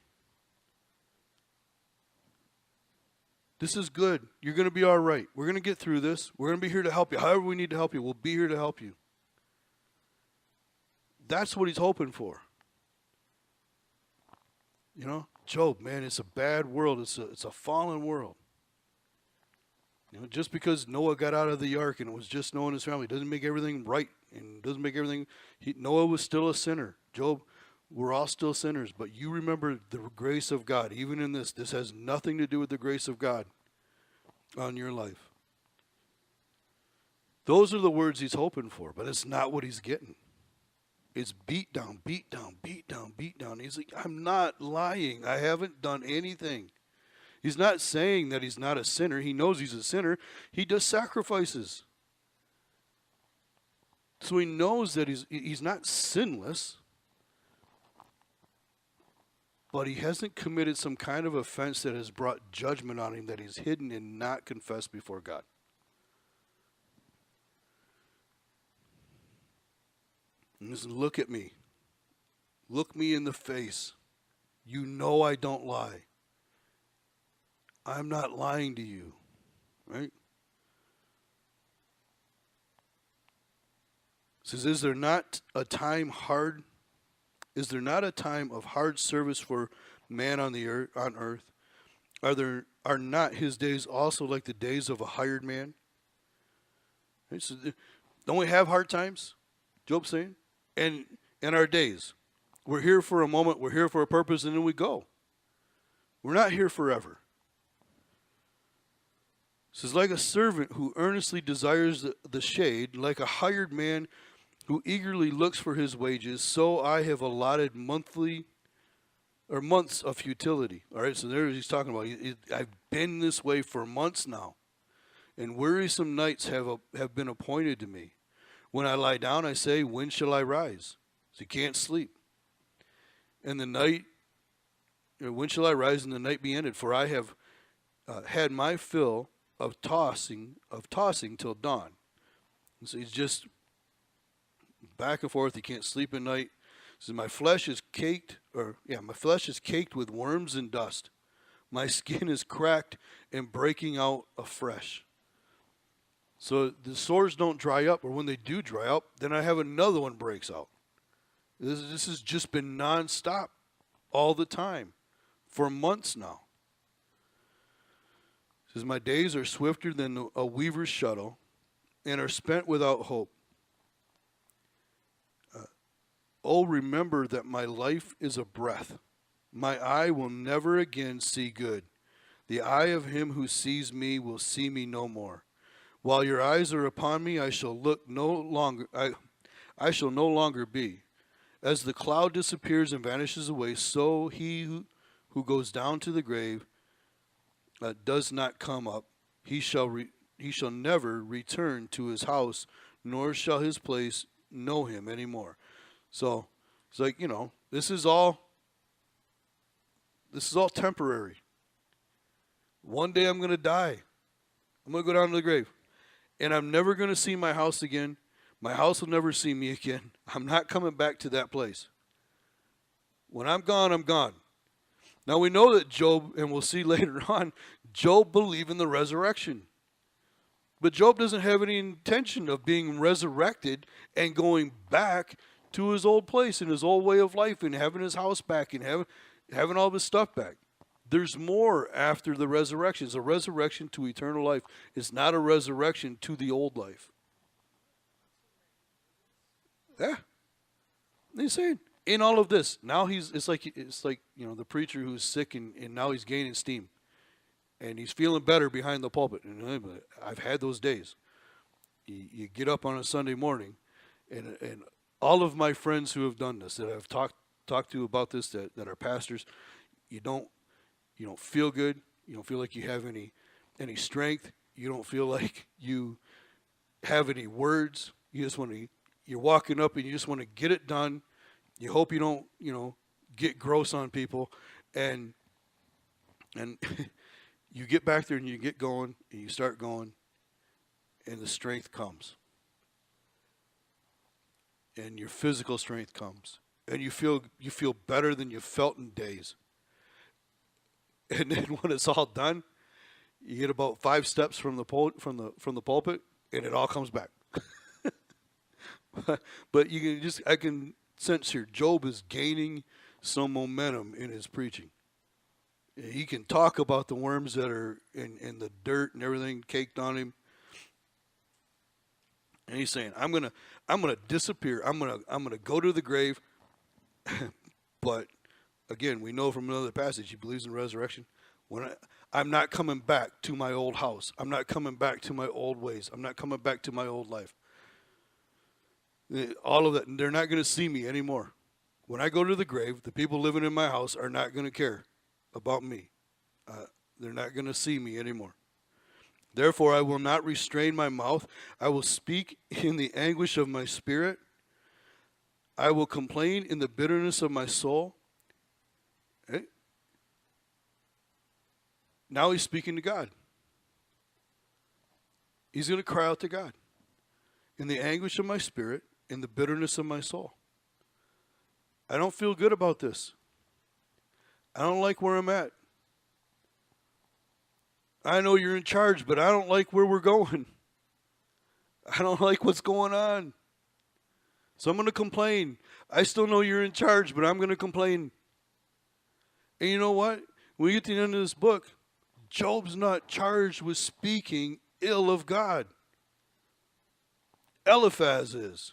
This is good. You're going to be all right. We're going to get through this. We're going to be here to help you. However we need to help you, we'll be here to help you. That's what he's hoping for. Job, man, it's a bad world. It's a fallen world. Just because Noah got out of the ark and it was just Noah and his family doesn't make everything right and doesn't make everything. Noah was still a sinner. Job, we're all still sinners. But you remember the grace of God. Even in this, this has nothing to do with the grace of God on your life. Those are the words he's hoping for, but it's not what he's getting. It's beat down, beat down, beat down, beat down. He's like, I'm not lying. I haven't done anything. He's not saying that he's not a sinner. He knows he's a sinner. He does sacrifices. So he knows that he's not sinless, but he hasn't committed some kind of offense that has brought judgment on him that he's hidden and not confessed before God. And listen, look at me. Look me in the face. You know I don't lie. I'm not lying to you, right? It says, is there not a time of hard service for man on earth? Are not his days also like the days of a hired man? Right? So don't we have hard times? Job's saying, and our days, we're here for a moment, we're here for a purpose, and then we go. We're not here forever. It says, like a servant who earnestly desires the shade, like a hired man who eagerly looks for his wages, so I have allotted monthly or months of futility. All right, so there he's talking about, I've been this way for months now, and wearisome nights have been appointed to me. When I lie down, I say, when shall I rise? So he can't sleep. And the night, when shall I rise and the night be ended? For I have had my fill of tossing till dawn. And so he's just back and forth. He can't sleep at night. He says, my flesh is caked with worms and dust. My skin is cracked and breaking out afresh. So the sores don't dry up, or when they do dry up, then I have another one breaks out. This has just been nonstop all the time for months now. It says, my days are swifter than a weaver's shuttle and are spent without hope. Oh, remember that my life is a breath. My eye will never again see good. The eye of him who sees me will see me no more. While your eyes are upon me, I shall no longer be. As the cloud disappears and vanishes away, so he who goes down to the grave does not come up. He shall never return to his house, nor shall his place know him anymore. So it's like, this is all temporary. One day I'm going to die. I'm going to go down to the grave. And I'm never going to see my house again. My house will never see me again. I'm not coming back to that place. When I'm gone, I'm gone. Now we know that Job, and we'll see later on, Job believed in the resurrection. But Job doesn't have any intention of being resurrected and going back to his old place and his old way of life and having his house back and having all of his stuff back. There's more after the resurrection. It's a resurrection to eternal life. It's not a resurrection to the old life. Yeah. He's saying, in all of this, now it's like the preacher who's sick and now he's gaining steam. And he's feeling better behind the pulpit. And I've had those days. You get up on a Sunday morning, and all of my friends who have done this, that I've talked to about this, that are pastors, you don't feel good. You don't feel like you have any strength. You don't feel like you have any words. You're walking up and you just want to get it done. You hope you don't, get gross on people, and you get back there and you get going and you start going, and the strength comes, and your physical strength comes, and you feel better than you felt in days. And then when it's all done, you get about 5 steps from the pulpit, and it all comes back. But I can sense here, Job is gaining some momentum in his preaching. He can talk about the worms that are in the dirt and everything caked on him. And he's saying, I'm gonna disappear. I'm gonna go to the grave. But again, we know from another passage, he believes in resurrection. I'm not coming back to my old house. I'm not coming back to my old ways. I'm not coming back to my old life. All of that, they're not going to see me anymore. When I go to the grave, the people living in my house are not going to care about me. They're not going to see me anymore. Therefore, I will not restrain my mouth. I will speak in the anguish of my spirit. I will complain in the bitterness of my soul. Okay. Now he's speaking to God. He's going to cry out to God. In the anguish of my spirit, in the bitterness of my soul. I don't feel good about this. I don't like where I'm at. I know you're in charge, but I don't like where we're going. I don't like what's going on. So I'm going to complain. I still know you're in charge, but I'm going to complain. And you know what? When we get to the end of this book, Job's not charged with speaking ill of God. Eliphaz is.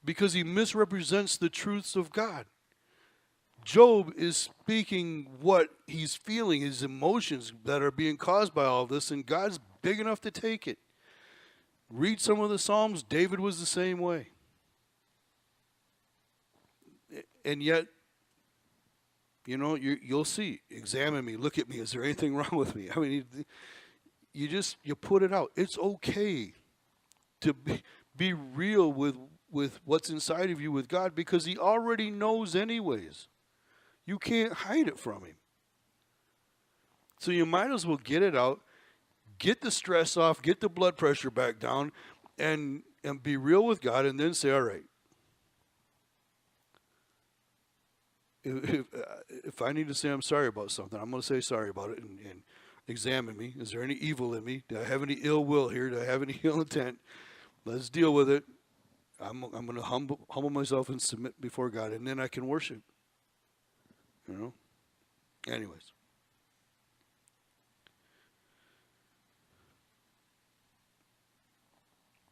Because he misrepresents the truths of God. Job is speaking what he's feeling, his emotions that are being caused by all of this, and God's big enough to take it. Read some of the Psalms. David was the same way. And yet, You'll see. Examine me. Look at me. Is there anything wrong with me? I mean, you put it out. It's okay to be real with what's inside of you with God, because he already knows anyways. You can't hide it from him. So you might as well get it out, get the stress off, get the blood pressure back down, and be real with God, and then say, all right, if I need to say I'm sorry about something, I'm going to say sorry about it and examine me. Is there any evil in me? Do I have any ill will here? Do I have any ill intent? Let's deal with it. I'm going to humble myself and submit before God, and then I can worship. Anyways.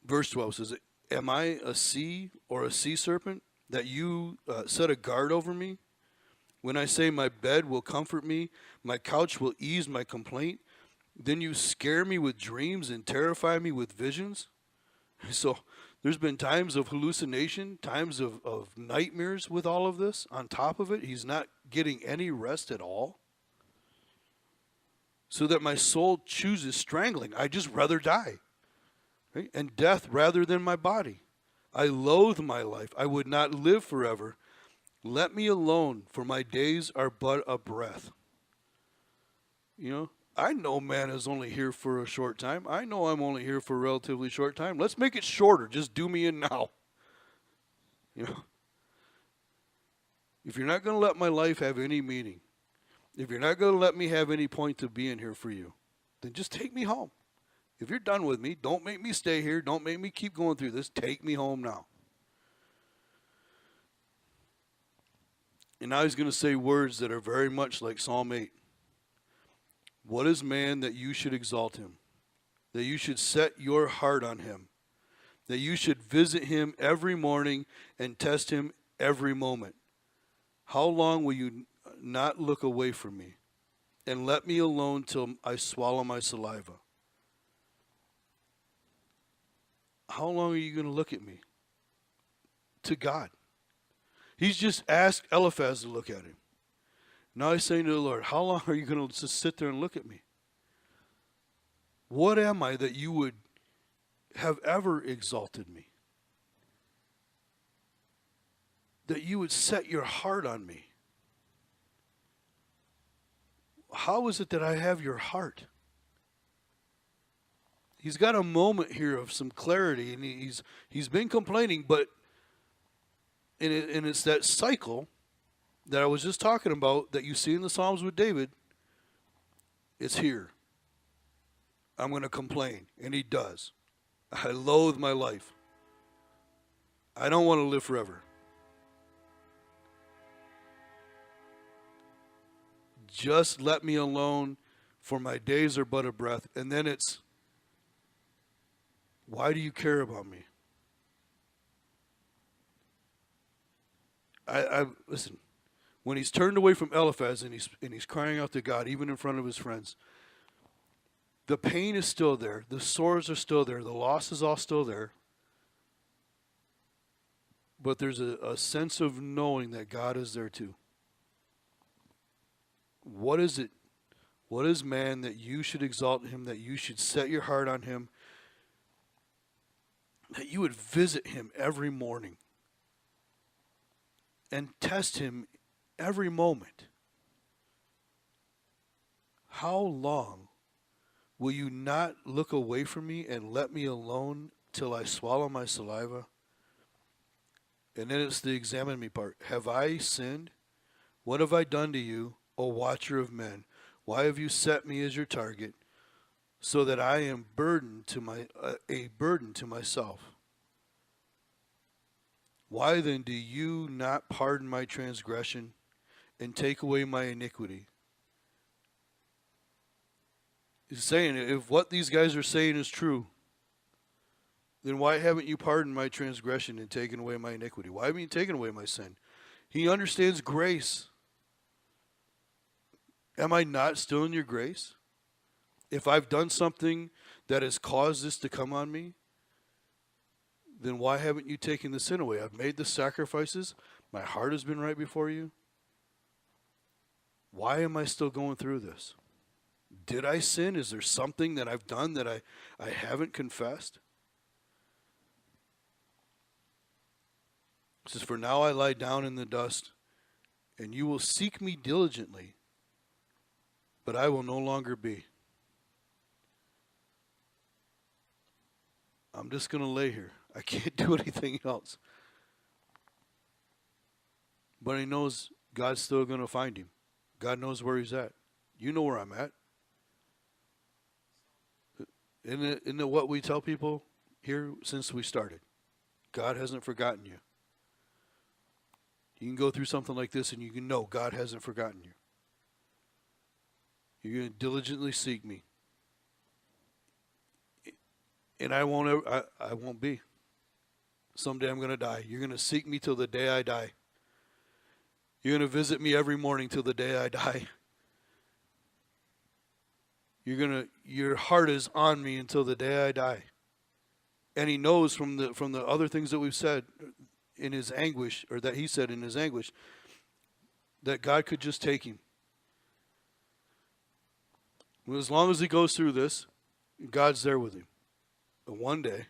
Verse 12 says, am I a sea or a sea serpent that you set a guard over me? When I say my bed will comfort me, my couch will ease my complaint, then you scare me with dreams and terrify me with visions? So there's been times of hallucination, times of nightmares with all of this. On top of it, he's not getting any rest at all. So that my soul chooses strangling. I'd just rather die. Right? And death rather than my body. I loathe my life. I would not live forever. Let me alone, for my days are but a breath. I know man is only here for a short time. I know I'm only here for a relatively short time. Let's make it shorter. Just do me in now. If you're not going to let my life have any meaning, if you're not going to let me have any point to being here for you, then just take me home. If you're done with me, don't make me stay here. Don't make me keep going through this. Take me home now. And now he's going to say words that are very much like Psalm 8. What is man that you should exalt him? That you should set your heart on him? That you should visit him every morning and test him every moment? How long will you not look away from me and let me alone till I swallow my saliva? How long are you going to look at me? To God. He's just asked Eliphaz to look at him. Now he's saying to the Lord, how long are you going to just sit there and look at me? What am I that you would have ever exalted me? That you would set your heart on me? How is it that I have your heart? He's got a moment here of some clarity, and he's been complaining, but and it's that cycle that I was just talking about that you see in the Psalms with David. It's here. I'm going to complain, and he does. I loathe my life. I don't want to live forever. Just let me alone, for my days are but a breath. And then it's, why do you care about me? Listen, when he's turned away from Eliphaz and he's crying out to God, even in front of his friends, the pain is still there. The sores are still there. The loss is all still there. But there's a sense of knowing that God is there too. What is it? What is man that you should exalt him, that you should set your heart on him, that you would visit him every morning and test him every moment? How long will you not look away from me and let me alone till I swallow my saliva? And then it's the examine me part. Have I sinned? What have I done to you, O watcher of men? Why have you set me as your target, so that I am burdened to a burden to myself? Why then do you not pardon my transgression and take away my iniquity? He's saying, if what these guys are saying is true, then why haven't you pardoned my transgression and taken away my iniquity? Why haven't you taken away my sin? He understands grace. Am I not still in your grace? If I've done something that has caused this to come on me, then why haven't you taken the sin away? I've made the sacrifices. My heart has been right before you. Why am I still going through this? Did I sin? Is there something that I've done that I haven't confessed? It says, for now I lie down in the dust, and you will seek me diligently, but I will no longer be. I'm just going to lay here. I can't do anything else. But he knows God's still going to find him. God knows where he's at. You know where I'm at. Isn't it what we tell people here since we started? God hasn't forgotten you. You can go through something like this and you can know God hasn't forgotten you. You're going to diligently seek me. And I won't be. Someday I'm going to die. You're going to seek me till the day I die. You're going to visit me every morning till the day I die. Your heart is on me until the day I die. And he knows from the other things that we've said in his anguish, or that he said in his anguish, that God could just take him. Well, as long as he goes through this, God's there with him. But one day,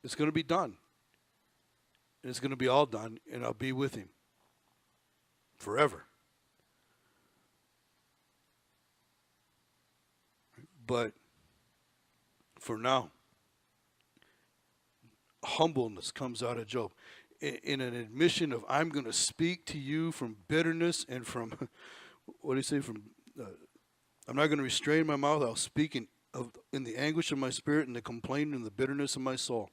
it's going to be done. And it's going to be all done, and I'll be with him forever. But for now, humbleness comes out of Job. In an admission of, I'm going to speak to you from bitterness and from, what do you say, I'm not going to restrain my mouth. I'll speak in the anguish of my spirit and the complaint and the bitterness of my soul.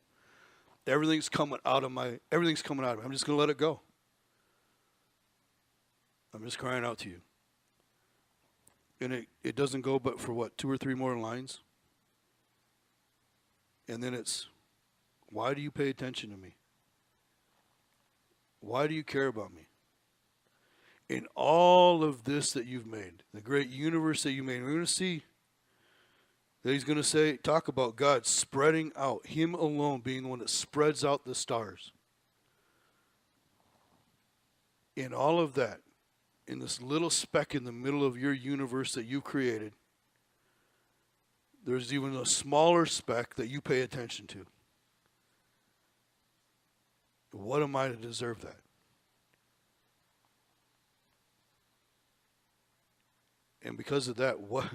Everything's coming out of me. I'm just going to let it go. I'm just crying out to you. And it doesn't go but for what, 2 or 3 more lines? And then it's, why do you pay attention to me? Why do you care about me? In all of this that you've made, the great universe that you made, we're going to see that he's going to talk about God spreading out, him alone being the one that spreads out the stars. In all of that, in this little speck in the middle of your universe that you created, there's even a smaller speck that you pay attention to. What am I to deserve that? And because of that, what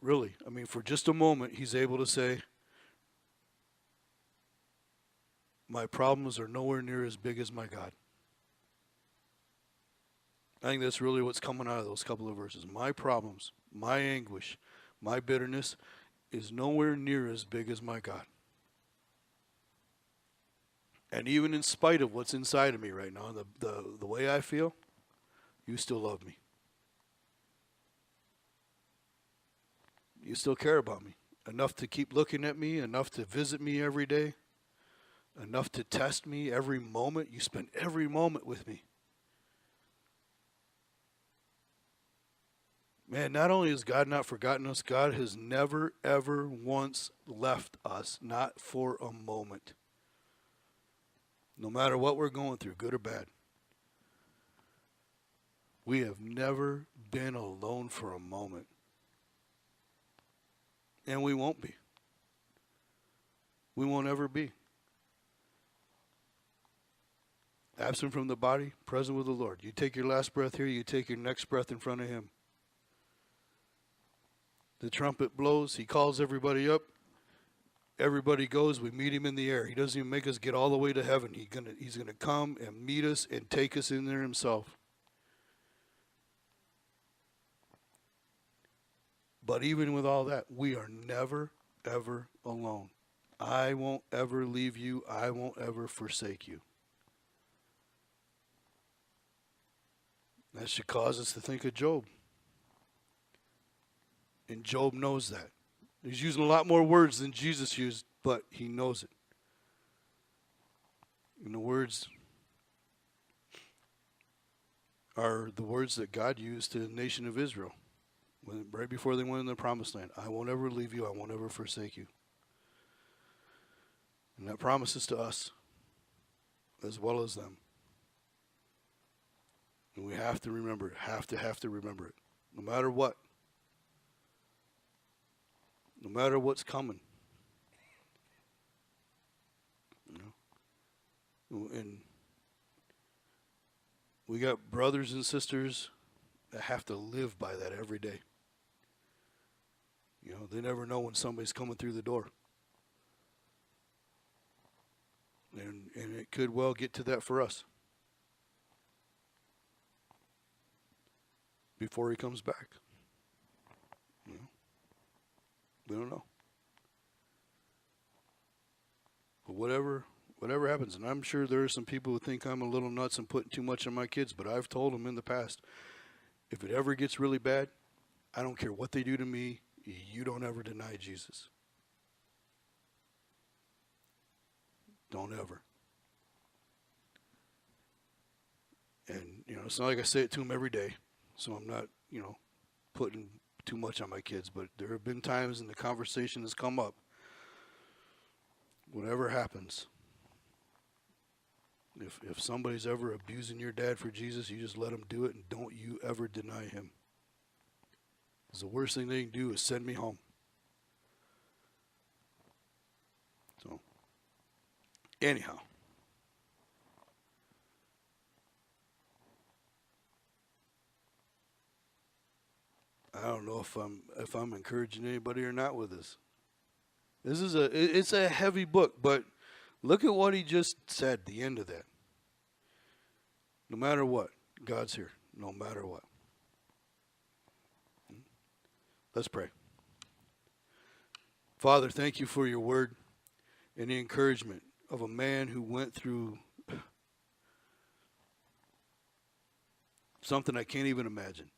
really, I mean, for just a moment, he's able to say, my problems are nowhere near as big as my God. I think that's really what's coming out of those couple of verses. My problems, my anguish, my bitterness is nowhere near as big as my God. And even in spite of what's inside of me right now, the way I feel, you still love me. You still care about me. Enough to keep looking at me, enough to visit me every day, enough to test me every moment. You spend every moment with me. Man, not only has God not forgotten us, God has never, ever once left us, not for a moment. No matter what we're going through, good or bad. We have never been alone for a moment. And we won't be. We won't ever be. Absent from the body, present with the Lord. You take your last breath here, you take your next breath in front of him. The trumpet blows, he calls everybody up. Everybody goes, we meet him in the air. He doesn't even make us get all the way to heaven. He's gonna come and meet us and take us in there himself. But even with all that, we are never, ever alone. I won't ever leave you. I won't ever forsake you. That should cause us to think of Job. And Job knows that. He's using a lot more words than Jesus used, but he knows it. And the words are the words that God used to the nation of Israel right before they went in the promised land. I won't ever leave you. I won't ever forsake you. And that promises to us as well as them. And we have to remember it, have to remember it. no matter what. No matter what's coming. You know? And we got brothers and sisters that have to live by that every day. You know, they never know when somebody's coming through the door. And it could well get to that for us. Before he comes back. You know? We don't know. But whatever happens, and I'm sure there are some people who think I'm a little nuts and putting too much on my kids, but I've told them in the past, if it ever gets really bad, I don't care what they do to me, you don't ever deny Jesus. Don't ever. And, you know, it's not like I say it to them every day, so I'm not, you know, putting too much on my kids, but there have been times in the conversation has come up, whatever happens, if somebody's ever abusing your dad for Jesus, you just let them do it and don't you ever deny him. Because the worst thing they can do is send me home. So, anyhow. I don't know if I'm encouraging anybody or not with this. This is it's a heavy book, but look at what he just said, the end of that. No matter what, God's here. No matter what. Let's pray. Father, thank you for your word and the encouragement of a man who went through something I can't even imagine.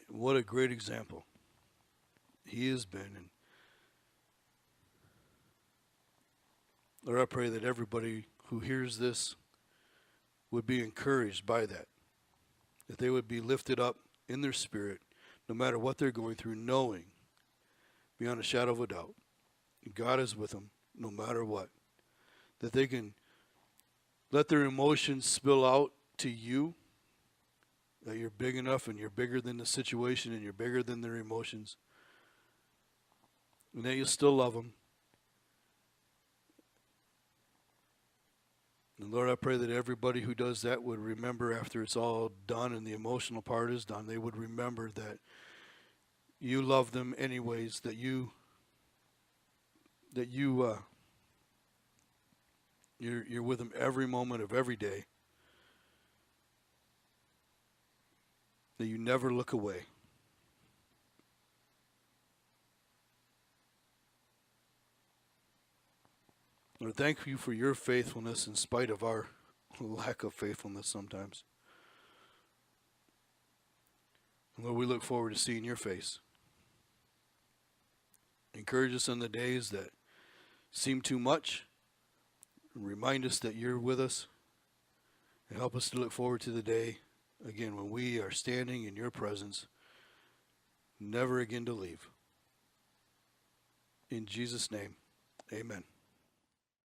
What a great example he has been. And Lord, I pray that everybody who hears this would be encouraged by that. That they would be lifted up in their spirit, no matter what they're going through, knowing, beyond a shadow of a doubt, God is with them, no matter what. That they can let their emotions spill out to you, that you're big enough and you're bigger than the situation and you're bigger than their emotions. And that you still love them. And Lord, I pray that everybody who does that would remember after it's all done and the emotional part is done, they would remember that you love them anyways, that you're with them every moment of every day. That you never look away. Lord, thank you for your faithfulness in spite of our lack of faithfulness sometimes. And Lord, we look forward to seeing your face. Encourage us on the days that seem too much. And remind us that you're with us. And help us to look forward to the day, again, when we are standing in your presence, never again to leave. In Jesus' name, amen.